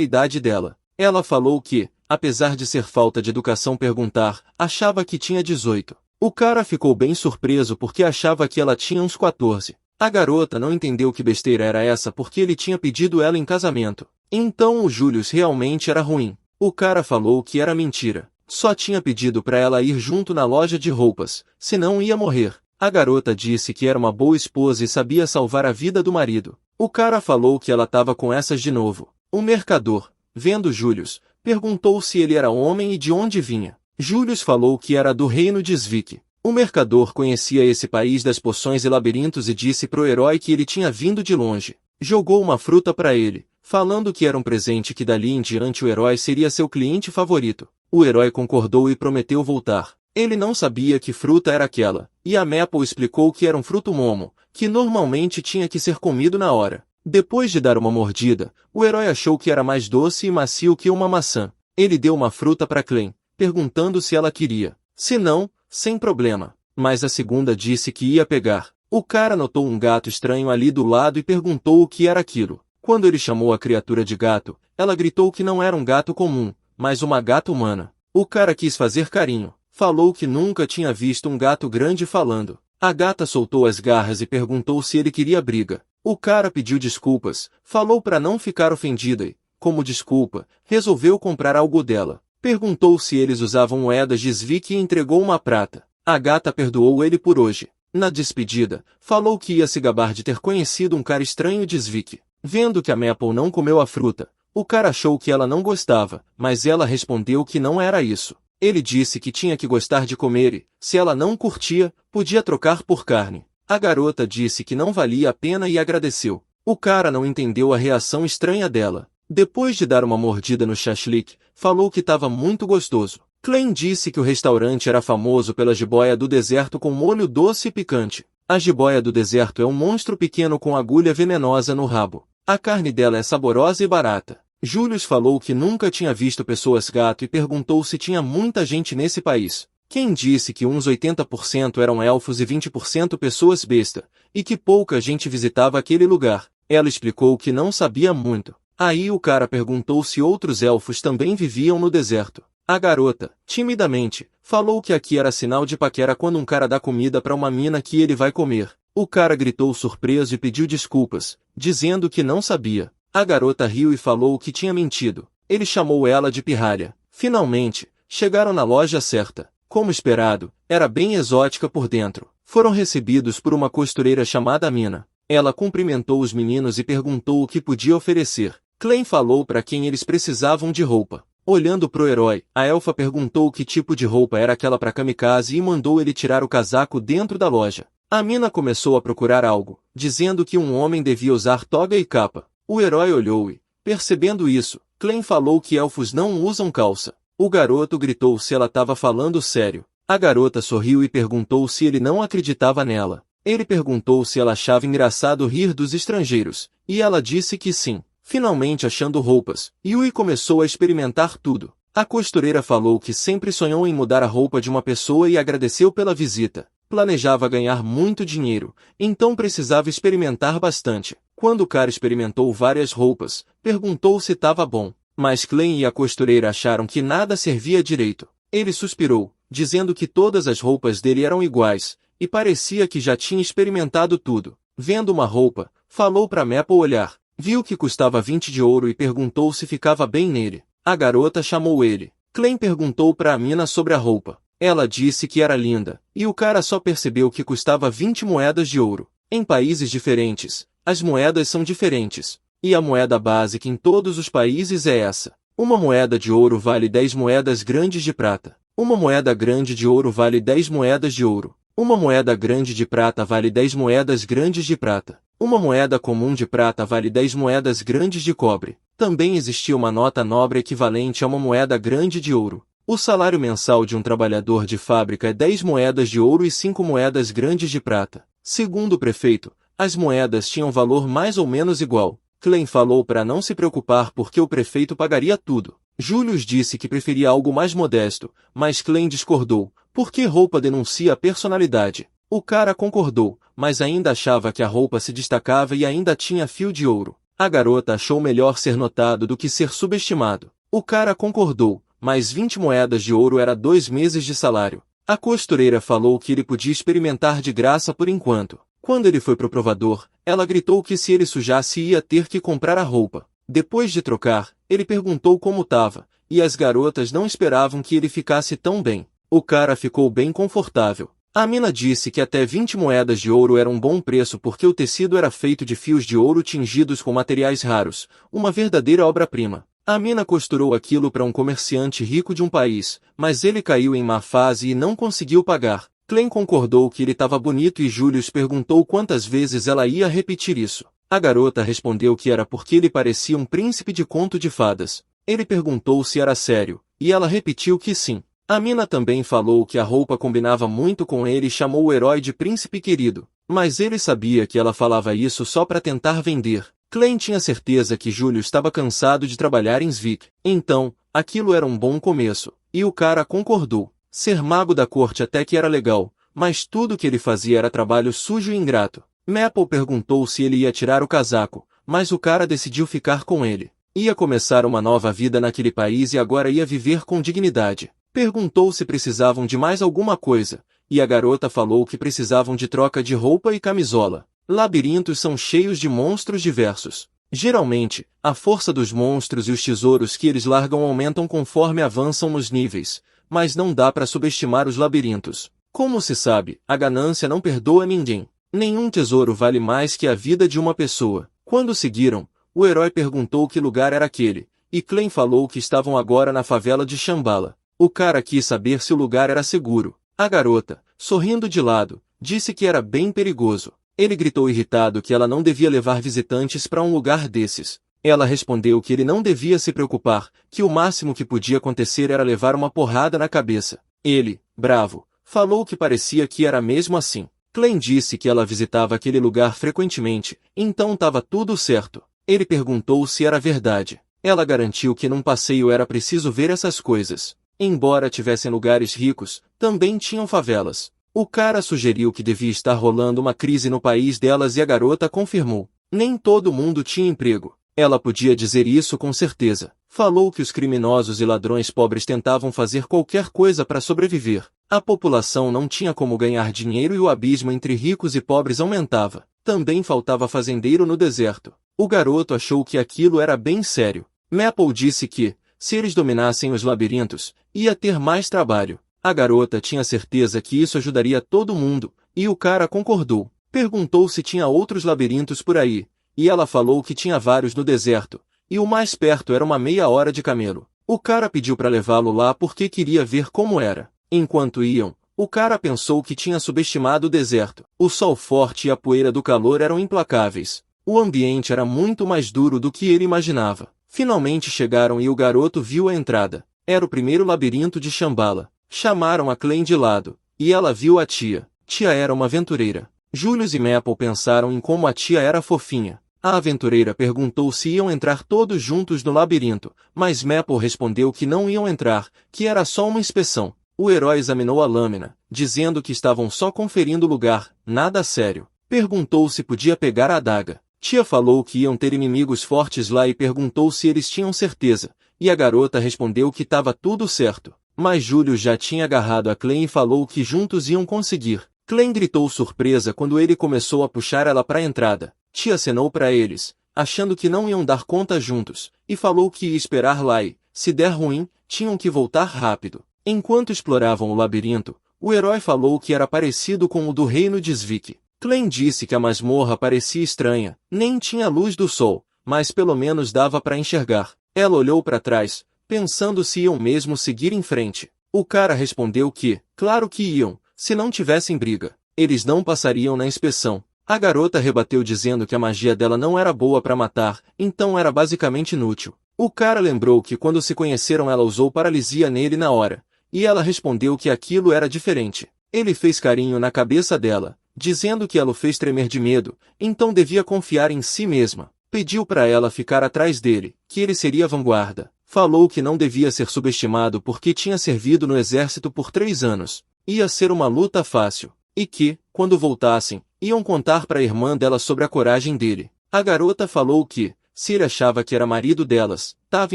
idade dela. Ela falou que, apesar de ser falta de educação perguntar, achava que tinha 18. O cara ficou bem surpreso porque achava que ela tinha uns 14. A garota não entendeu que besteira era essa porque ele tinha pedido ela em casamento. Então o Július realmente era ruim. O cara falou que era mentira. Só tinha pedido pra ela ir junto na loja de roupas, senão ia morrer. A garota disse que era uma boa esposa e sabia salvar a vida do marido. O cara falou que ela tava com essas de novo. O mercador, vendo Július, perguntou se ele era homem e de onde vinha. Július falou que era do reino de Svik. O mercador conhecia esse país das poções e labirintos e disse pro herói que ele tinha vindo de longe. Jogou uma fruta para ele, falando que era um presente que dali em diante o herói seria seu cliente favorito. O herói concordou e prometeu voltar. Ele não sabia que fruta era aquela, e a Maple explicou que era um fruto momo, que normalmente tinha que ser comido na hora. Depois de dar uma mordida, o herói achou que era mais doce e macio que uma maçã. Ele deu uma fruta para Clem, perguntando se ela queria. Se não, sem problema. Mas a segunda disse que ia pegar. O cara notou um gato estranho ali do lado e perguntou o que era aquilo. Quando ele chamou a criatura de gato, ela gritou que não era um gato comum, mas uma gata humana. O cara quis fazer carinho. Falou que nunca tinha visto um gato grande falando. A gata soltou as garras e perguntou se ele queria briga. O cara pediu desculpas, falou para não ficar ofendida e, como desculpa, resolveu comprar algo dela. Perguntou se eles usavam moedas de Svik e entregou uma prata. A gata perdoou ele por hoje. Na despedida, falou que ia se gabar de ter conhecido um cara estranho de Svik. Vendo que a Maple não comeu a fruta, o cara achou que ela não gostava, mas ela respondeu que não era isso. Ele disse que tinha que gostar de comer e, se ela não curtia, podia trocar por carne. A garota disse que não valia a pena e agradeceu. O cara não entendeu a reação estranha dela. Depois de dar uma mordida no shashlik, falou que estava muito gostoso. Clem disse que o restaurante era famoso pela jiboia do deserto com molho doce e picante. A jiboia do deserto é um monstro pequeno com agulha venenosa no rabo. A carne dela é saborosa e barata. Július falou que nunca tinha visto pessoas gato e perguntou se tinha muita gente nesse país. Quem disse que uns 80% eram elfos e 20% pessoas besta, e que pouca gente visitava aquele lugar. Ela explicou que não sabia muito. Aí o cara perguntou se outros elfos também viviam no deserto. A garota, timidamente, falou que aqui era sinal de paquera quando um cara dá comida para uma mina que ele vai comer. O cara gritou surpreso e pediu desculpas, dizendo que não sabia. A garota riu e falou que tinha mentido. Ele chamou ela de pirralha. Finalmente, chegaram na loja certa. Como esperado, era bem exótica por dentro. Foram recebidos por uma costureira chamada Mina. Ela cumprimentou os meninos e perguntou o que podia oferecer. Clem falou para quem eles precisavam de roupa. Olhando pro herói, a elfa perguntou que tipo de roupa era aquela para kamikaze e mandou ele tirar o casaco dentro da loja. A Mina começou a procurar algo, dizendo que um homem devia usar toga e capa. O herói olhou e, percebendo isso, Clem falou que elfos não usam calça. O garoto gritou se ela estava falando sério. A garota sorriu e perguntou se ele não acreditava nela. Ele perguntou se ela achava engraçado rir dos estrangeiros, e ela disse que sim. Finalmente achando roupas, Yui começou a experimentar tudo. A costureira falou que sempre sonhou em mudar a roupa de uma pessoa e agradeceu pela visita. Planejava ganhar muito dinheiro, então precisava experimentar bastante. Quando o cara experimentou várias roupas, perguntou se estava bom. Mas Clem e a costureira acharam que nada servia direito. Ele suspirou, dizendo que todas as roupas dele eram iguais, e parecia que já tinha experimentado tudo. Vendo uma roupa, falou para Maple olhar. Viu que custava 20 de ouro e perguntou se ficava bem nele. A garota chamou ele. Clem perguntou para a mina sobre a roupa. Ela disse que era linda, e o cara só percebeu que custava 20 moedas de ouro. Em países diferentes, as moedas são diferentes, e a moeda básica em todos os países é essa. Uma moeda de ouro vale 10 moedas grandes de prata. Uma moeda grande de ouro vale 10 moedas de ouro. Uma moeda grande de prata vale 10 moedas grandes de prata. Uma moeda comum de prata vale 10 moedas grandes de cobre. Também existia uma nota nobre equivalente a uma moeda grande de ouro. O salário mensal de um trabalhador de fábrica é 10 moedas de ouro e 5 moedas grandes de prata. Segundo o prefeito, as moedas tinham valor mais ou menos igual. Clem falou para não se preocupar porque o prefeito pagaria tudo. Julius disse que preferia algo mais modesto, mas Clem discordou, porque roupa denuncia a personalidade. O cara concordou, mas ainda achava que a roupa se destacava e ainda tinha fio de ouro. A garota achou melhor ser notado do que ser subestimado. O cara concordou, mas 20 moedas de ouro era 2 meses de salário. A costureira falou que ele podia experimentar de graça por enquanto. Quando ele foi pro provador, ela gritou que se ele sujasse ia ter que comprar a roupa. Depois de trocar, ele perguntou como tava, e as garotas não esperavam que ele ficasse tão bem. O cara ficou bem confortável. A mina disse que até 20 moedas de ouro era um bom preço porque o tecido era feito de fios de ouro tingidos com materiais raros, uma verdadeira obra-prima. A mina costurou aquilo para um comerciante rico de um país, mas ele caiu em má fase e não conseguiu pagar. Clem concordou que ele estava bonito e Julius perguntou quantas vezes ela ia repetir isso. A garota respondeu que era porque ele parecia um príncipe de conto de fadas. Ele perguntou se era sério, e ela repetiu que sim. A mina também falou que a roupa combinava muito com ele e chamou o herói de príncipe querido. Mas ele sabia que ela falava isso só para tentar vender. Clem tinha certeza que Julius estava cansado de trabalhar em Svik. Então, aquilo era um bom começo, e o cara concordou. Ser mago da corte até que era legal, mas tudo que ele fazia era trabalho sujo e ingrato. Maple perguntou se ele ia tirar o casaco, mas o cara decidiu ficar com ele. Ia começar uma nova vida naquele país e agora ia viver com dignidade. Perguntou se precisavam de mais alguma coisa, e a garota falou que precisavam de troca de roupa e camisola. Labirintos são cheios de monstros diversos. Geralmente, a força dos monstros e os tesouros que eles largam aumentam conforme avançam nos níveis, mas não dá para subestimar os labirintos. Como se sabe, a ganância não perdoa ninguém. Nenhum tesouro vale mais que a vida de uma pessoa. Quando seguiram, o herói perguntou que lugar era aquele, e Clem falou que estavam agora na favela de Shambhala. O cara quis saber se o lugar era seguro. A garota, sorrindo de lado, disse que era bem perigoso. Ele gritou irritado que ela não devia levar visitantes para um lugar desses. Ela respondeu que ele não devia se preocupar, que o máximo que podia acontecer era levar uma porrada na cabeça. Ele, bravo, falou que parecia que era mesmo assim. Clem disse que ela visitava aquele lugar frequentemente, então estava tudo certo. Ele perguntou se era verdade. Ela garantiu que num passeio era preciso ver essas coisas. Embora tivessem lugares ricos, também tinham favelas. O cara sugeriu que devia estar rolando uma crise no país delas e a garota confirmou. Nem todo mundo tinha emprego. Ela podia dizer isso com certeza. Falou que os criminosos e ladrões pobres tentavam fazer qualquer coisa para sobreviver. A população não tinha como ganhar dinheiro e o abismo entre ricos e pobres aumentava. Também faltava fazendeiro no deserto. O garoto achou que aquilo era bem sério. Maple disse que, se eles dominassem os labirintos, ia ter mais trabalho. A garota tinha certeza que isso ajudaria todo mundo, e o cara concordou. Perguntou se tinha outros labirintos por aí, e ela falou que tinha vários no deserto, e o mais perto era uma meia hora de camelo. O cara pediu para levá-lo lá porque queria ver como era. Enquanto iam, o cara pensou que tinha subestimado o deserto. O sol forte e a poeira do calor eram implacáveis. O ambiente era muito mais duro do que ele imaginava. Finalmente chegaram e o garoto viu a entrada. Era o primeiro labirinto de Shambhala. Chamaram a Clem de lado, e ela viu a tia. Tia era uma aventureira. Julius e Maple pensaram em como a tia era fofinha. A aventureira perguntou se iam entrar todos juntos no labirinto, mas Maple respondeu que não iam entrar, que era só uma inspeção. O herói examinou a lâmina, dizendo que estavam só conferindo o lugar, nada sério. Perguntou se podia pegar a adaga. Tia falou que iam ter inimigos fortes lá e perguntou se eles tinham certeza, e a garota respondeu que estava tudo certo. Mas Julius já tinha agarrado a Clem e falou que juntos iam conseguir. Clem gritou surpresa quando ele começou a puxar ela para a entrada. Tia acenou para eles, achando que não iam dar conta juntos, e falou que ia esperar lá e, se der ruim, tinham que voltar rápido. Enquanto exploravam o labirinto, o herói falou que era parecido com o do reino de Svik. Clem disse que a masmorra parecia estranha, nem tinha luz do sol, mas pelo menos dava para enxergar. Ela olhou para trás, pensando se iam mesmo seguir em frente. O cara respondeu que, claro que iam, se não tivessem briga. Eles não passariam na inspeção. A garota rebateu dizendo que a magia dela não era boa para matar, então era basicamente inútil. O cara lembrou que quando se conheceram ela usou paralisia nele na hora, e ela respondeu que aquilo era diferente. Ele fez carinho na cabeça dela, dizendo que ela o fez tremer de medo, então devia confiar em si mesma. Pediu para ela ficar atrás dele, que ele seria vanguarda. Falou que não devia ser subestimado porque tinha servido no exército por 3 anos. Ia ser uma luta fácil. E que, Quando voltassem, iam contar para a irmã dela sobre a coragem dele. A garota falou que, se ele achava que era marido delas, estava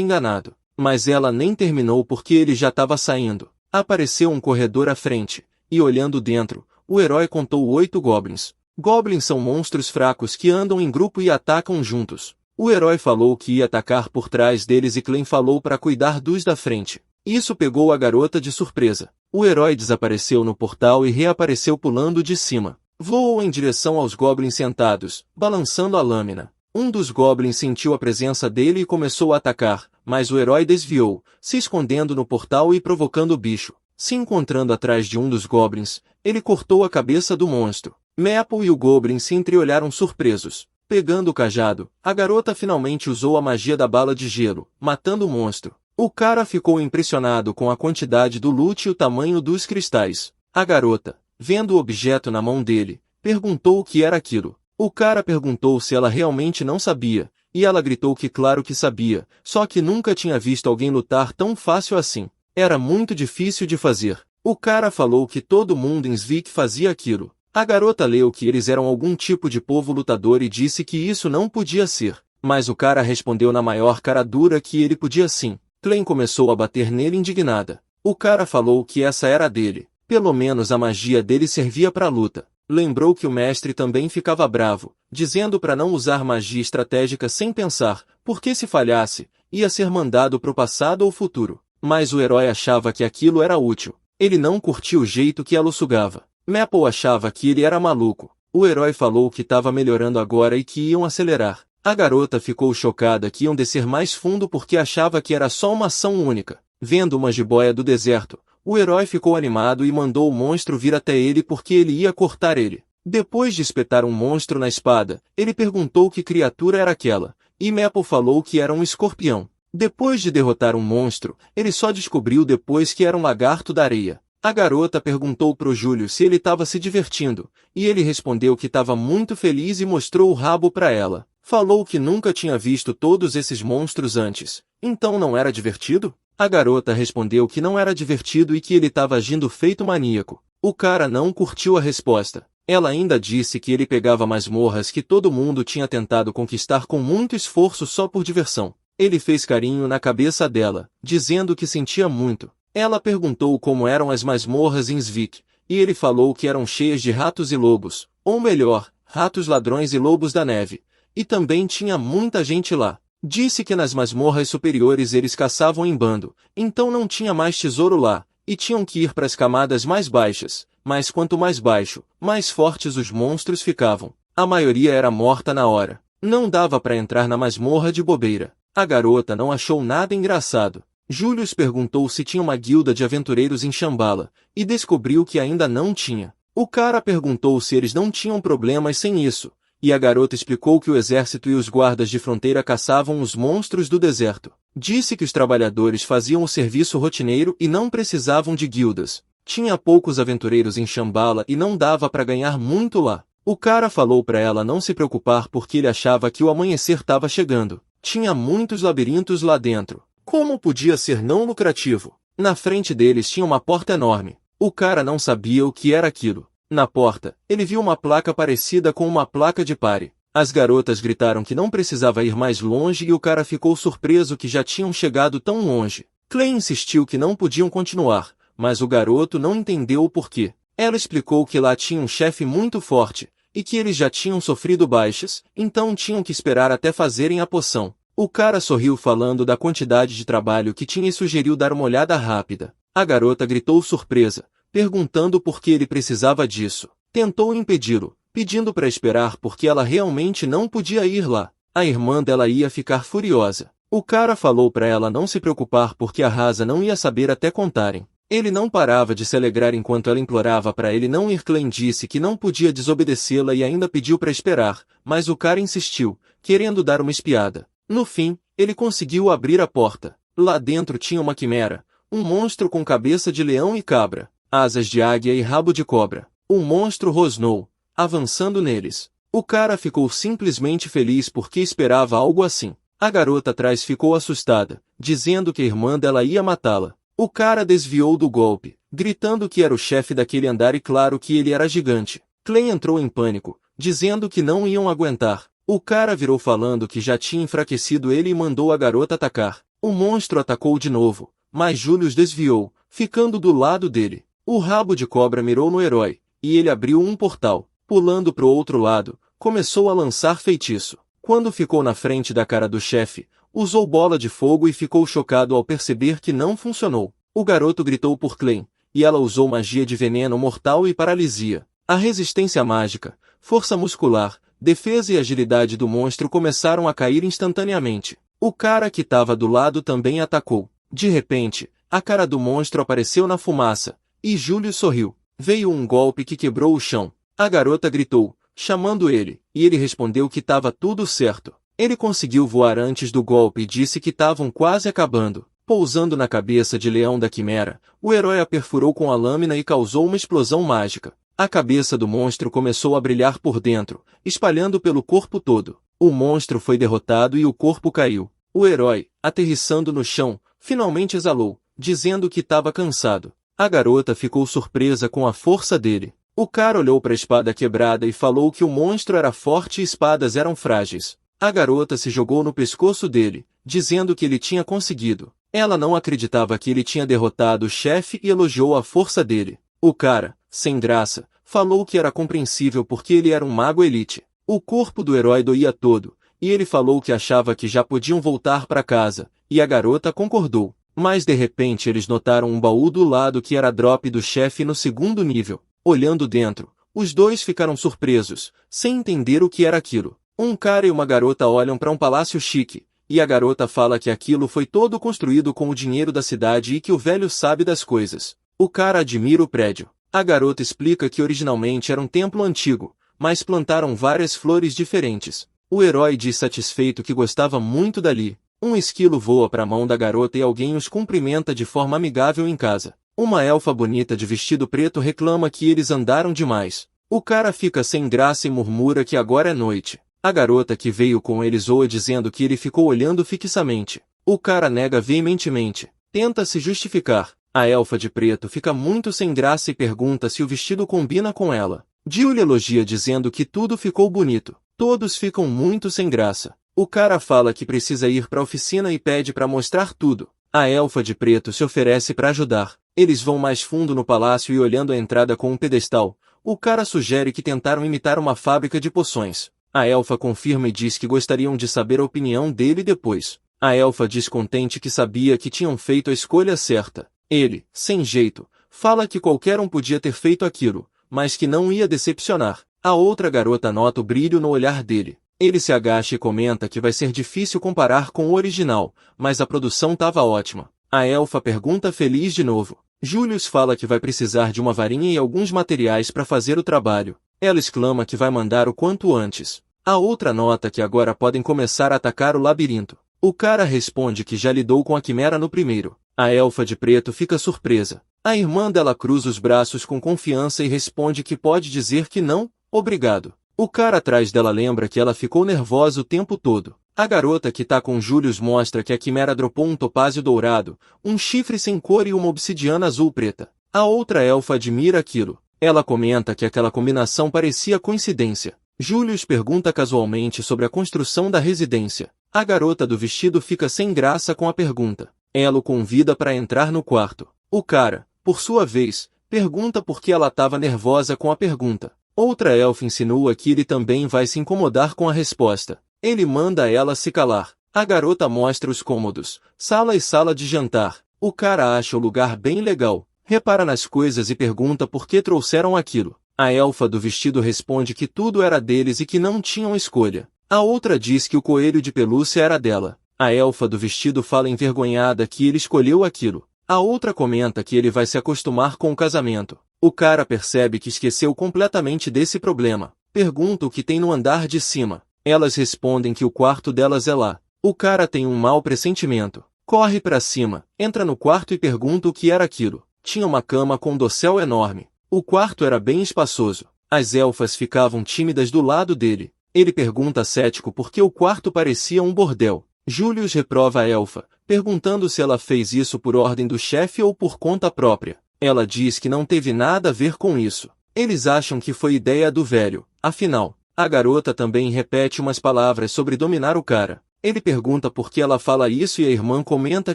enganado. Mas ela nem terminou porque ele já estava saindo. Apareceu um corredor à frente, e olhando dentro, o herói contou 8 goblins. Goblins são monstros fracos que andam em grupo e atacam juntos. O herói falou que ia atacar por trás deles e Clem falou para cuidar dos da frente. Isso pegou a garota de surpresa. O herói desapareceu no portal e reapareceu pulando de cima. Voou em direção aos goblins sentados, balançando a lâmina. Um dos goblins sentiu a presença dele e começou a atacar, mas o herói desviou, se escondendo no portal e provocando o bicho. Se encontrando atrás de um dos goblins, ele cortou a cabeça do monstro. Meeple e o goblin se entreolharam surpresos. Pegando o cajado, a garota finalmente usou a magia da bala de gelo, matando o monstro. O cara ficou impressionado com a quantidade do loot e o tamanho dos cristais. A garota, vendo o objeto na mão dele, perguntou o que era aquilo. O cara perguntou se ela realmente não sabia, e ela gritou que claro que sabia, só que nunca tinha visto alguém lutar tão fácil assim. Era muito difícil de fazer. O cara falou que todo mundo em Svik fazia aquilo. A garota leu que eles eram algum tipo de povo lutador e disse que isso não podia ser. Mas o cara respondeu na maior cara dura que ele podia sim. Clem começou a bater nele indignada. O cara falou que essa era dele. Pelo menos a magia dele servia para a luta. Lembrou que o mestre também ficava bravo, dizendo para não usar magia estratégica sem pensar, porque se falhasse, ia ser mandado pro passado ou futuro. Mas o herói achava que aquilo era útil. Ele não curtia o jeito que ela o sugava. Meeple achava que ele era maluco. O herói falou que estava melhorando agora e que iam acelerar. A garota ficou chocada que iam descer mais fundo porque achava que era só uma ação única. Vendo uma jiboia do deserto, o herói ficou animado e mandou o monstro vir até ele porque ele ia cortar ele. Depois de espetar um monstro na espada, ele perguntou que criatura era aquela, e Meeple falou que era um escorpião. Depois de derrotar um monstro, ele só descobriu depois que era um lagarto da areia. A garota perguntou pro Júlio se ele estava se divertindo, e ele respondeu que estava muito feliz e mostrou o rabo para ela. Falou que nunca tinha visto todos esses monstros antes. Então não era divertido? A garota respondeu que não era divertido e que ele estava agindo feito maníaco. O cara não curtiu a resposta. Ela ainda disse que ele pegava masmorras que todo mundo tinha tentado conquistar com muito esforço só por diversão. Ele fez carinho na cabeça dela, dizendo que sentia muito. Ela perguntou como eram as masmorras em Svik, e ele falou que eram cheias de ratos e lobos, ou melhor, ratos ladrões e lobos da neve. E também tinha muita gente lá. Disse que nas masmorras superiores eles caçavam em bando, então não tinha mais tesouro lá, e tinham que ir para as camadas mais baixas, mas quanto mais baixo, mais fortes os monstros ficavam. A maioria era morta na hora. Não dava para entrar na masmorra de bobeira. A garota não achou nada engraçado. Julius perguntou se tinha uma guilda de aventureiros em Shambhala, e descobriu que ainda não tinha. O cara perguntou se eles não tinham problemas sem isso. E a garota explicou que o exército e os guardas de fronteira caçavam os monstros do deserto. Disse que os trabalhadores faziam o serviço rotineiro e não precisavam de guildas. Tinha poucos aventureiros em Shambhala e não dava para ganhar muito lá. O cara falou para ela não se preocupar porque ele achava que o amanhecer estava chegando. Tinha muitos labirintos lá dentro. Como podia ser não lucrativo? Na frente deles tinha uma porta enorme. O cara não sabia o que era aquilo. Na porta, ele viu uma placa parecida com uma placa de pare. As garotas gritaram que não precisava ir mais longe e o cara ficou surpreso que já tinham chegado tão longe. Clay insistiu que não podiam continuar, mas o garoto não entendeu o porquê. Ela explicou que lá tinha um chefe muito forte, e que eles já tinham sofrido baixas, então tinham que esperar até fazerem a poção. O cara sorriu falando da quantidade de trabalho que tinha e sugeriu dar uma olhada rápida. A garota gritou surpresa, perguntando por que ele precisava disso. Tentou impedi-lo, pedindo para esperar porque ela realmente não podia ir lá. A irmã dela ia ficar furiosa. O cara falou para ela não se preocupar porque a Rasa não ia saber até contarem. Ele não parava de se alegrar enquanto ela implorava para ele não ir. Clem disse que não podia desobedecê-la e ainda pediu para esperar, mas o cara insistiu, querendo dar uma espiada. No fim, ele conseguiu abrir a porta. Lá dentro tinha uma quimera, um monstro com cabeça de leão e cabra, asas de águia e rabo de cobra. O monstro rosnou, avançando neles. O cara ficou simplesmente feliz porque esperava algo assim. A garota atrás ficou assustada, dizendo que a irmã dela ia matá-la. O cara desviou do golpe, gritando que era o chefe daquele andar e claro que ele era gigante. Clay entrou em pânico, dizendo que não iam aguentar. O cara virou falando que já tinha enfraquecido ele e mandou a garota atacar. O monstro atacou de novo, mas Julius desviou, ficando do lado dele. O rabo de cobra mirou no herói, e ele abriu um portal. Pulando pro outro lado, começou a lançar feitiço. Quando ficou na frente da cara do chefe, usou bola de fogo e ficou chocado ao perceber que não funcionou. O garoto gritou por Clay, e ela usou magia de veneno mortal e paralisia. A resistência mágica, força muscular, defesa e agilidade do monstro começaram a cair instantaneamente. O cara que estava do lado também atacou. De repente, a cara do monstro apareceu na fumaça, e Júlio sorriu. Veio um golpe que quebrou o chão. A garota gritou, chamando ele, e ele respondeu que estava tudo certo. Ele conseguiu voar antes do golpe e disse que estavam quase acabando. Pousando na cabeça de leão da quimera, o herói a perfurou com a lâmina e causou uma explosão mágica. A cabeça do monstro começou a brilhar por dentro, espalhando pelo corpo todo. O monstro foi derrotado e o corpo caiu. O herói, aterrissando no chão, finalmente exalou, dizendo que estava cansado. A garota ficou surpresa com a força dele. O cara olhou para a espada quebrada e falou que o monstro era forte e espadas eram frágeis. A garota se jogou no pescoço dele, dizendo que ele tinha conseguido. Ela não acreditava que ele tinha derrotado o chefe e elogiou a força dele. O cara, sem graça, falou que era compreensível porque ele era um mago elite. O corpo do herói doía todo, e ele falou que achava que já podiam voltar para casa, e a garota concordou. Mas de repente eles notaram um baú do lado que era drop do chefe no segundo nível. Olhando dentro, os dois ficaram surpresos, sem entender o que era aquilo. Um cara e uma garota olham para um palácio chique, e a garota fala que aquilo foi todo construído com o dinheiro da cidade e que o velho sabe das coisas. O cara admira o prédio. A garota explica que originalmente era um templo antigo, mas plantaram várias flores diferentes. O herói diz satisfeito que gostava muito dali. Um esquilo voa para a mão da garota e alguém os cumprimenta de forma amigável em casa. Uma elfa bonita de vestido preto reclama que eles andaram demais. O cara fica sem graça e murmura que agora é noite. A garota que veio com ele zoa dizendo que ele ficou olhando fixamente. O cara nega veementemente. Tenta se justificar. A elfa de preto fica muito sem graça e pergunta se o vestido combina com ela. Julie elogia dizendo que tudo ficou bonito. Todos ficam muito sem graça. O cara fala que precisa ir para a oficina e pede para mostrar tudo. A elfa de preto se oferece para ajudar. Eles vão mais fundo no palácio e olhando a entrada com um pedestal, o cara sugere que tentaram imitar uma fábrica de poções. A elfa confirma e diz que gostariam de saber a opinião dele depois. A elfa diz contente que sabia que tinham feito a escolha certa. Ele, sem jeito, fala que qualquer um podia ter feito aquilo, mas que não ia decepcionar. A outra garota nota o brilho no olhar dele. Ele se agacha e comenta que vai ser difícil comparar com o original, mas a produção estava ótima. A elfa pergunta feliz de novo. Julius fala que vai precisar de uma varinha e alguns materiais para fazer o trabalho. Ela exclama que vai mandar o quanto antes. A outra nota que agora podem começar a atacar o labirinto. O cara responde que já lidou com a quimera no primeiro. A elfa de preto fica surpresa. A irmã dela cruza os braços com confiança e responde que pode dizer que não, obrigado. O cara atrás dela lembra que ela ficou nervosa o tempo todo. A garota que tá com Julius mostra que a quimera dropou um topázio dourado, um chifre sem cor e uma obsidiana azul preta. A outra elfa admira aquilo. Ela comenta que aquela combinação parecia coincidência. Julius pergunta casualmente sobre a construção da residência. A garota do vestido fica sem graça com a pergunta. Ela o convida para entrar no quarto. O cara, por sua vez, pergunta por que ela estava nervosa com a pergunta. Outra elfa insinua que ele também vai se incomodar com a resposta. Ele manda ela se calar. A garota mostra os cômodos, sala e sala de jantar. O cara acha o lugar bem legal. Repara nas coisas e pergunta por que trouxeram aquilo. A elfa do vestido responde que tudo era deles e que não tinham escolha. A outra diz que o coelho de pelúcia era dela. A elfa do vestido fala envergonhada que ele escolheu aquilo. A outra comenta que ele vai se acostumar com o casamento. O cara percebe que esqueceu completamente desse problema. Pergunta o que tem no andar de cima. Elas respondem que o quarto delas é lá. O cara tem um mau pressentimento. Corre para cima, entra no quarto e pergunta o que era aquilo. Tinha uma cama com um dossel enorme. O quarto era bem espaçoso. As elfas ficavam tímidas do lado dele. Ele pergunta cético por que o quarto parecia um bordel. Julius reprova a elfa, perguntando se ela fez isso por ordem do chefe ou por conta própria. Ela diz que não teve nada a ver com isso. Eles acham que foi ideia do velho. Afinal, a garota também repete umas palavras sobre dominar o cara. Ele pergunta por que ela fala isso e a irmã comenta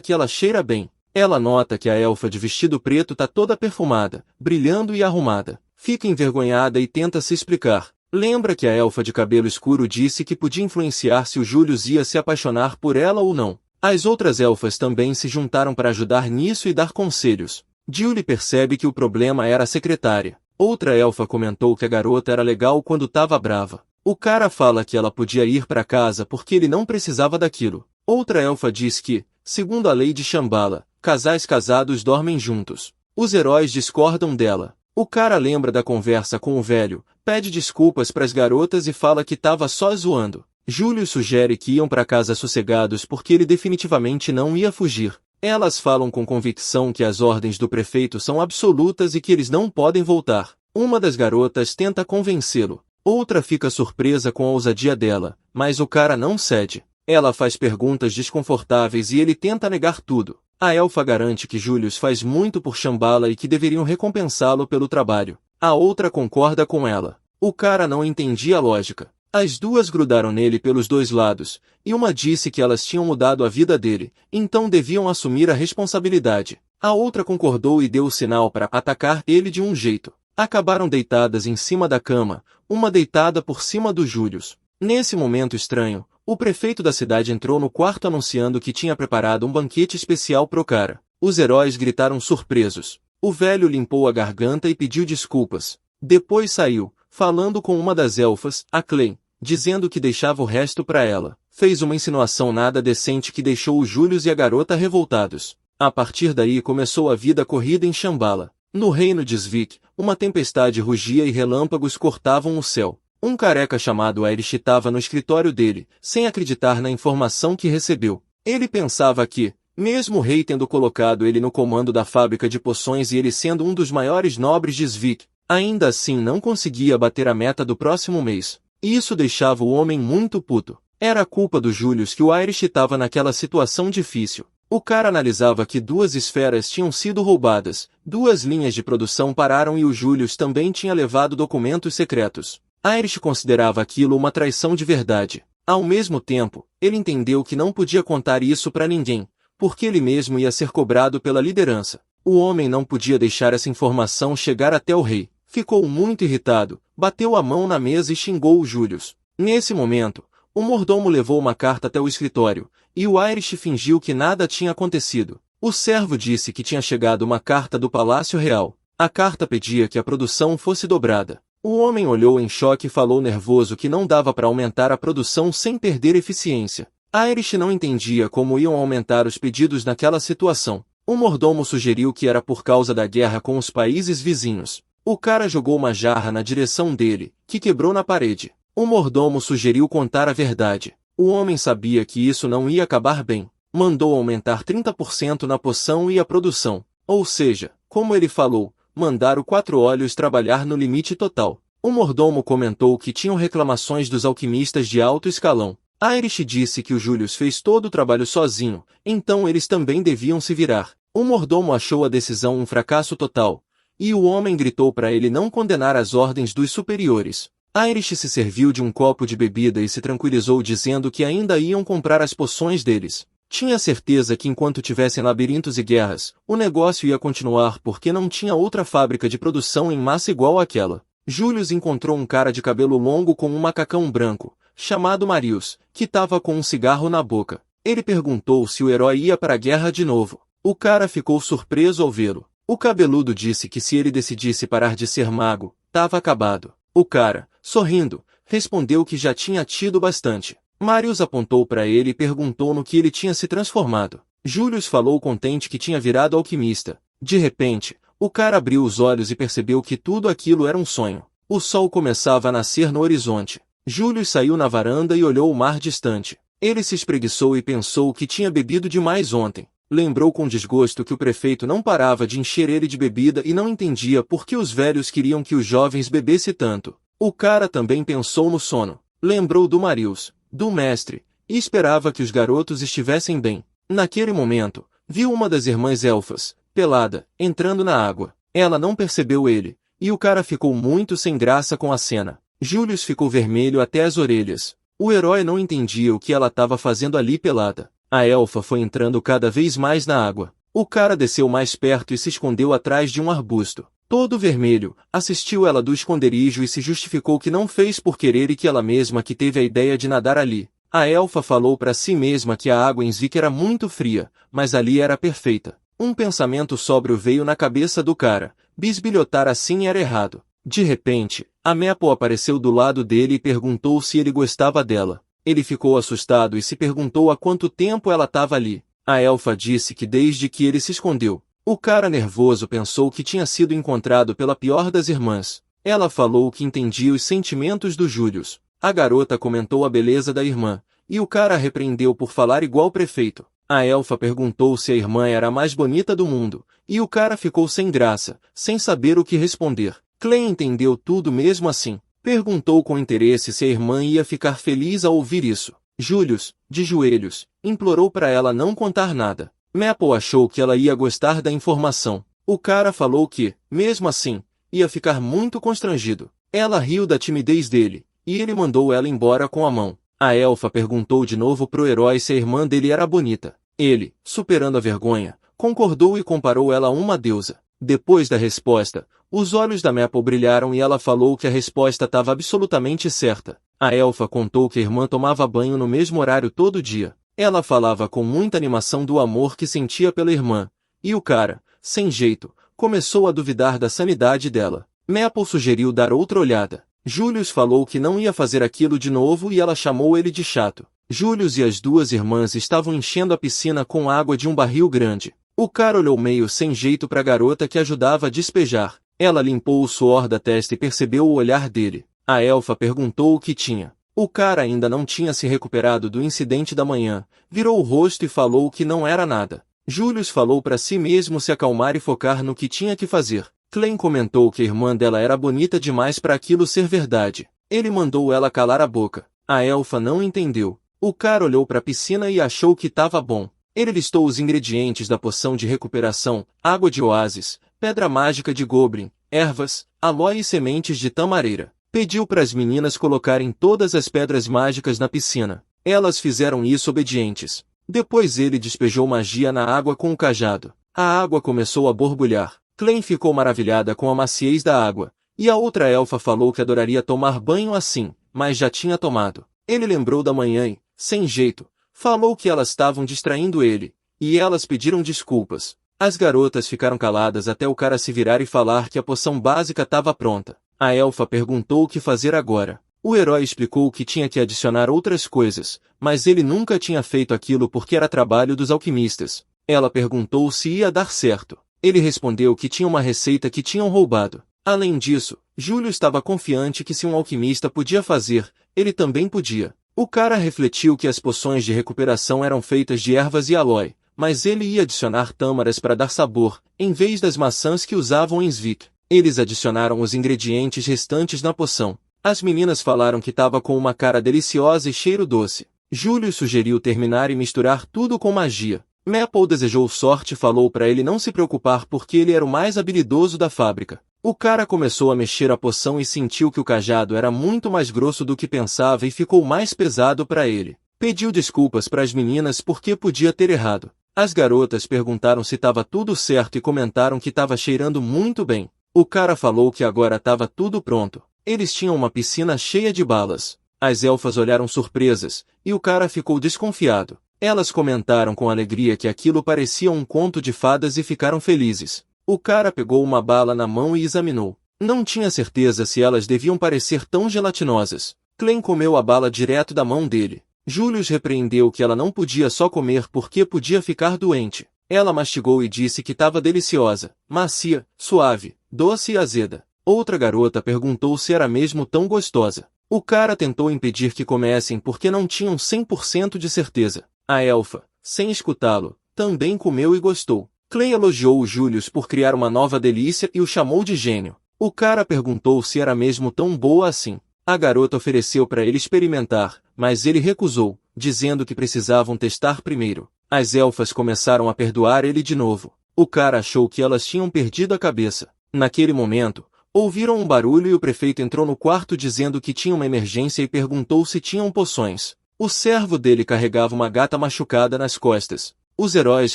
que ela cheira bem. Ela nota que a elfa de vestido preto tá toda perfumada, brilhando e arrumada. Fica envergonhada e tenta se explicar. Lembra que a elfa de cabelo escuro disse que podia influenciar se o Julius ia se apaixonar por ela ou não. As outras elfas também se juntaram para ajudar nisso e dar conselhos. Julie percebe que o problema era a secretária. Outra elfa comentou que a garota era legal quando tava brava. O cara fala que ela podia ir para casa porque ele não precisava daquilo. Outra elfa diz que, segundo a lei de Shambhala, casais casados dormem juntos. Os heróis discordam dela. O cara lembra da conversa com o velho, pede desculpas pras garotas e fala que tava só zoando. Júlio sugere que iam para casa sossegados porque ele definitivamente não ia fugir. Elas falam com convicção que as ordens do prefeito são absolutas e que eles não podem voltar. Uma das garotas tenta convencê-lo. Outra fica surpresa com a ousadia dela, mas o cara não cede. Ela faz perguntas desconfortáveis e ele tenta negar tudo. A elfa garante que Julius faz muito por Shambhala e que deveriam recompensá-lo pelo trabalho. A outra concorda com ela. O cara não entendia a lógica. As duas grudaram nele pelos dois lados, e uma disse que elas tinham mudado a vida dele, então deviam assumir a responsabilidade. A outra concordou e deu o sinal para atacar ele de um jeito. Acabaram deitadas em cima da cama, uma deitada por cima do Julius. Nesse momento estranho, o prefeito da cidade entrou no quarto anunciando que tinha preparado um banquete especial pro cara. Os heróis gritaram surpresos. O velho limpou a garganta e pediu desculpas. Depois saiu, falando com uma das elfas, a Clay, dizendo que deixava o resto para ela. Fez uma insinuação nada decente que deixou o Julius e a garota revoltados. A partir daí começou a vida corrida em Shambhala. No reino de Svik, uma tempestade rugia e relâmpagos cortavam o céu. Um careca chamado Irish estava no escritório dele, sem acreditar na informação que recebeu. Ele pensava que, mesmo o rei tendo colocado ele no comando da fábrica de poções e ele sendo um dos maiores nobres de Svik, ainda assim não conseguia bater a meta do próximo mês. Isso deixava o homem muito puto. Era culpa do Julius que o Irish estava naquela situação difícil. O cara analisava que 2 esferas tinham sido roubadas, 2 linhas de produção pararam e o Julius também tinha levado documentos secretos. Irish considerava aquilo uma traição de verdade. Ao mesmo tempo, ele entendeu que não podia contar isso para ninguém, porque ele mesmo ia ser cobrado pela liderança. O homem não podia deixar essa informação chegar até o rei. Ficou muito irritado, bateu a mão na mesa e xingou o Julius. Nesse momento, o mordomo levou uma carta até o escritório, e o Irish fingiu que nada tinha acontecido. O servo disse que tinha chegado uma carta do Palácio Real. A carta pedia que a produção fosse dobrada. O homem olhou em choque e falou nervoso que não dava para aumentar a produção sem perder eficiência. Irish não entendia como iam aumentar os pedidos naquela situação. O mordomo sugeriu que era por causa da guerra com os países vizinhos. O cara jogou uma jarra na direção dele, que quebrou na parede. O mordomo sugeriu contar a verdade. O homem sabia que isso não ia acabar bem. Mandou aumentar 30% na poção e a produção. Ou seja, como ele falou, mandar o 4 Olhos trabalhar no limite total. O mordomo comentou que tinham reclamações dos alquimistas de alto escalão. Irish disse que o Julius fez todo o trabalho sozinho, então eles também deviam se virar. O mordomo achou a decisão um fracasso total, e o homem gritou para ele não condenar as ordens dos superiores. Irish se serviu de um copo de bebida e se tranquilizou dizendo que ainda iam comprar as poções deles. Tinha certeza que enquanto tivessem labirintos e guerras, o negócio ia continuar porque não tinha outra fábrica de produção em massa igual àquela. Julius encontrou um cara de cabelo longo com um macacão branco, chamado Marius, que estava com um cigarro na boca. Ele perguntou se o herói ia para a guerra de novo. O cara ficou surpreso ao vê-lo. O cabeludo disse que se ele decidisse parar de ser mago, estava acabado. O cara, sorrindo, respondeu que já tinha tido bastante. Marius apontou para ele e perguntou no que ele tinha se transformado. Julius falou contente que tinha virado alquimista. De repente, o cara abriu os olhos e percebeu que tudo aquilo era um sonho. O sol começava a nascer no horizonte. Julius saiu na varanda e olhou o mar distante. Ele se espreguiçou e pensou que tinha bebido demais ontem. Lembrou com desgosto que o prefeito não parava de encher ele de bebida e não entendia por que os velhos queriam que os jovens bebessem tanto. O cara também pensou no sono. Lembrou do Marius, do mestre, e esperava que os garotos estivessem bem. Naquele momento, viu uma das irmãs elfas, pelada, entrando na água. Ela não percebeu ele, e o cara ficou muito sem graça com a cena. Julius ficou vermelho até as orelhas. O herói não entendia o que ela estava fazendo ali pelada. A elfa foi entrando cada vez mais na água. O cara desceu mais perto e se escondeu atrás de um arbusto. Todo vermelho, assistiu ela do esconderijo e se justificou que não fez por querer e que ela mesma que teve a ideia de nadar ali. A elfa falou para si mesma que a água em Zvik era muito fria, mas ali era perfeita. Um pensamento sóbrio veio na cabeça do cara. Bisbilhotar assim era errado. De repente, a Meapo apareceu do lado dele e perguntou se ele gostava dela. Ele ficou assustado e se perguntou há quanto tempo ela estava ali. A elfa disse que desde que ele se escondeu. O cara nervoso pensou que tinha sido encontrado pela pior das irmãs. Ela falou que entendia os sentimentos do Julius. A garota comentou a beleza da irmã, e o cara a repreendeu por falar igual prefeito. A elfa perguntou se a irmã era a mais bonita do mundo, e o cara ficou sem graça, sem saber o que responder. Clem entendeu tudo mesmo assim. Perguntou com interesse se a irmã ia ficar feliz ao ouvir isso. Julius, de joelhos, implorou para ela não contar nada. Meapo achou que ela ia gostar da informação. O cara falou que, mesmo assim, ia ficar muito constrangido. Ela riu da timidez dele, e ele mandou ela embora com a mão. A elfa perguntou de novo pro herói se a irmã dele era bonita. Ele, superando a vergonha, concordou e comparou ela a uma deusa. Depois da resposta, os olhos da Meapo brilharam e ela falou que a resposta estava absolutamente certa. A elfa contou que a irmã tomava banho no mesmo horário todo dia. Ela falava com muita animação do amor que sentia pela irmã, e o cara, sem jeito, começou a duvidar da sanidade dela. Meapo sugeriu dar outra olhada. Julius falou que não ia fazer aquilo de novo e ela chamou ele de chato. Julius e as duas irmãs estavam enchendo a piscina com água de um barril grande. O cara olhou meio sem jeito para a garota que ajudava a despejar. Ela limpou o suor da testa e percebeu o olhar dele. A elfa perguntou o que tinha. O cara ainda não tinha se recuperado do incidente da manhã, virou o rosto e falou que não era nada. Julius falou para si mesmo se acalmar e focar no que tinha que fazer. Clem comentou que a irmã dela era bonita demais para aquilo ser verdade. Ele mandou ela calar a boca. A elfa não entendeu. O cara olhou para a piscina e achou que estava bom. Ele listou os ingredientes da poção de recuperação, água de oásis, pedra mágica de goblin, ervas, aloe e sementes de tamareira. Pediu para as meninas colocarem todas as pedras mágicas na piscina. Elas fizeram isso obedientes. Depois ele despejou magia na água com o cajado. A água começou a borbulhar. Clem ficou maravilhada com a maciez da água, e a outra elfa falou que adoraria tomar banho assim, mas já tinha tomado. Ele lembrou da manhã e, sem jeito, falou que elas estavam distraindo ele, e elas pediram desculpas. As garotas ficaram caladas até o cara se virar e falar que a poção básica estava pronta. A elfa perguntou o que fazer agora. O herói explicou que tinha que adicionar outras coisas, mas ele nunca tinha feito aquilo porque era trabalho dos alquimistas. Ela perguntou se ia dar certo. Ele respondeu que tinha uma receita que tinham roubado. Além disso, Júlio estava confiante que se um alquimista podia fazer, ele também podia. O cara refletiu que as poções de recuperação eram feitas de ervas e aloe, mas ele ia adicionar tâmaras para dar sabor, em vez das maçãs que usavam em Zvik. Eles adicionaram os ingredientes restantes na poção. As meninas falaram que estava com uma cara deliciosa e cheiro doce. Júlio sugeriu terminar e misturar tudo com magia. Meapo desejou sorte e falou para ele não se preocupar porque ele era o mais habilidoso da fábrica. O cara começou a mexer a poção e sentiu que o cajado era muito mais grosso do que pensava e ficou mais pesado para ele. Pediu desculpas para as meninas porque podia ter errado. As garotas perguntaram se estava tudo certo e comentaram que estava cheirando muito bem. O cara falou que agora estava tudo pronto. Eles tinham uma piscina cheia de balas. As elfas olharam surpresas, e o cara ficou desconfiado. Elas comentaram com alegria que aquilo parecia um conto de fadas e ficaram felizes. O cara pegou uma bala na mão e examinou. Não tinha certeza se elas deviam parecer tão gelatinosas. Clem comeu a bala direto da mão dele. Julius repreendeu que ela não podia só comer porque podia ficar doente. Ela mastigou e disse que estava deliciosa, macia, suave, doce e azeda. Outra garota perguntou se era mesmo tão gostosa. O cara tentou impedir que comessem porque não tinham 100% de certeza. A elfa, sem escutá-lo, também comeu e gostou. Clem elogiou o Julius por criar uma nova delícia e o chamou de gênio. O cara perguntou se era mesmo tão boa assim. A garota ofereceu para ele experimentar, mas ele recusou, dizendo que precisavam testar primeiro. As elfas começaram a perdoar ele de novo. O cara achou que elas tinham perdido a cabeça. Naquele momento, Ouviram um barulho e o prefeito entrou no quarto dizendo que tinha uma emergência e perguntou se tinham poções. O servo dele carregava uma gata machucada nas costas. Os heróis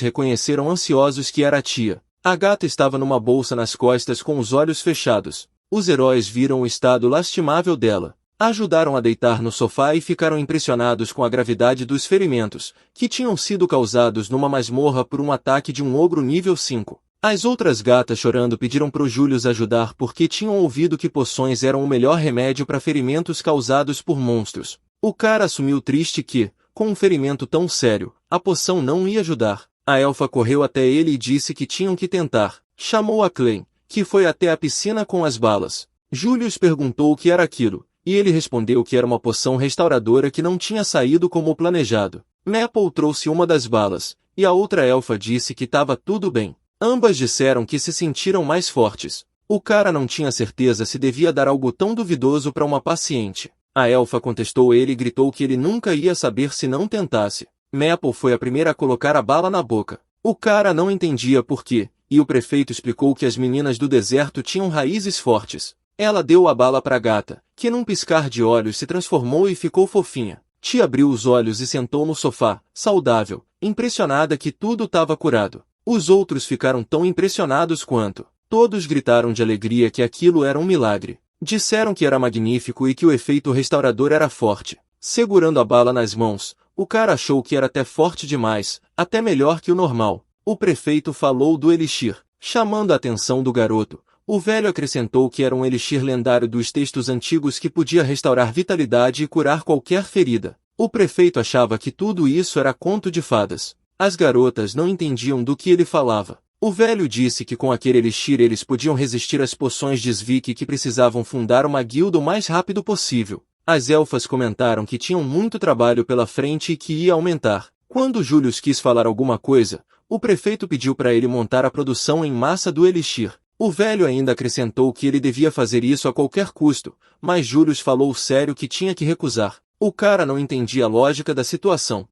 reconheceram ansiosos que era a tia. A gata estava numa bolsa nas costas com os olhos fechados. Os heróis viram o estado lastimável dela. Ajudaram a deitar no sofá e ficaram impressionados com a gravidade dos ferimentos, que tinham sido causados numa masmorra por um ataque de um ogro nível 5. As outras gatas chorando pediram pro Julius ajudar porque tinham ouvido que poções eram o melhor remédio para ferimentos causados por monstros. O cara assumiu triste que, com um ferimento tão sério, a poção não ia ajudar. A elfa correu até ele e disse que tinham que tentar. Chamou a Klein, que foi até a piscina com as balas. Julius perguntou o que era aquilo, e ele respondeu que era uma poção restauradora que não tinha saído como planejado. Maple trouxe uma das balas, e a outra elfa disse que estava tudo bem. Ambas disseram que se sentiram mais fortes. O cara não tinha certeza se devia dar algo tão duvidoso para uma paciente. A elfa contestou ele e gritou que ele nunca ia saber se não tentasse. Maple foi a primeira a colocar a bala na boca. O cara não entendia por quê, e o prefeito explicou que as meninas do deserto tinham raízes fortes. Ela deu a bala para a gata, que num piscar de olhos se transformou e ficou fofinha. Tia abriu os olhos e sentou no sofá, saudável, impressionada que tudo estava curado. Os outros ficaram tão impressionados quanto. Todos gritaram de alegria que aquilo era um milagre. Disseram que era magnífico e que o efeito restaurador era forte. Segurando a bala nas mãos, o cara achou que era até forte demais, até melhor que o normal. O prefeito falou do elixir, chamando a atenção do garoto. O velho acrescentou que era um elixir lendário dos textos antigos que podia restaurar vitalidade e curar qualquer ferida. O prefeito achava que tudo isso era conto de fadas. As garotas não entendiam do que ele falava. O velho disse que com aquele elixir eles podiam resistir às poções de Svik e que precisavam fundar uma guilda o mais rápido possível. As elfas comentaram que tinham muito trabalho pela frente e que ia aumentar. Quando Julius quis falar alguma coisa, o prefeito pediu para ele montar a produção em massa do elixir. O velho ainda acrescentou que ele devia fazer isso a qualquer custo, mas Julius falou sério que tinha que recusar. O cara não entendia a lógica da situação.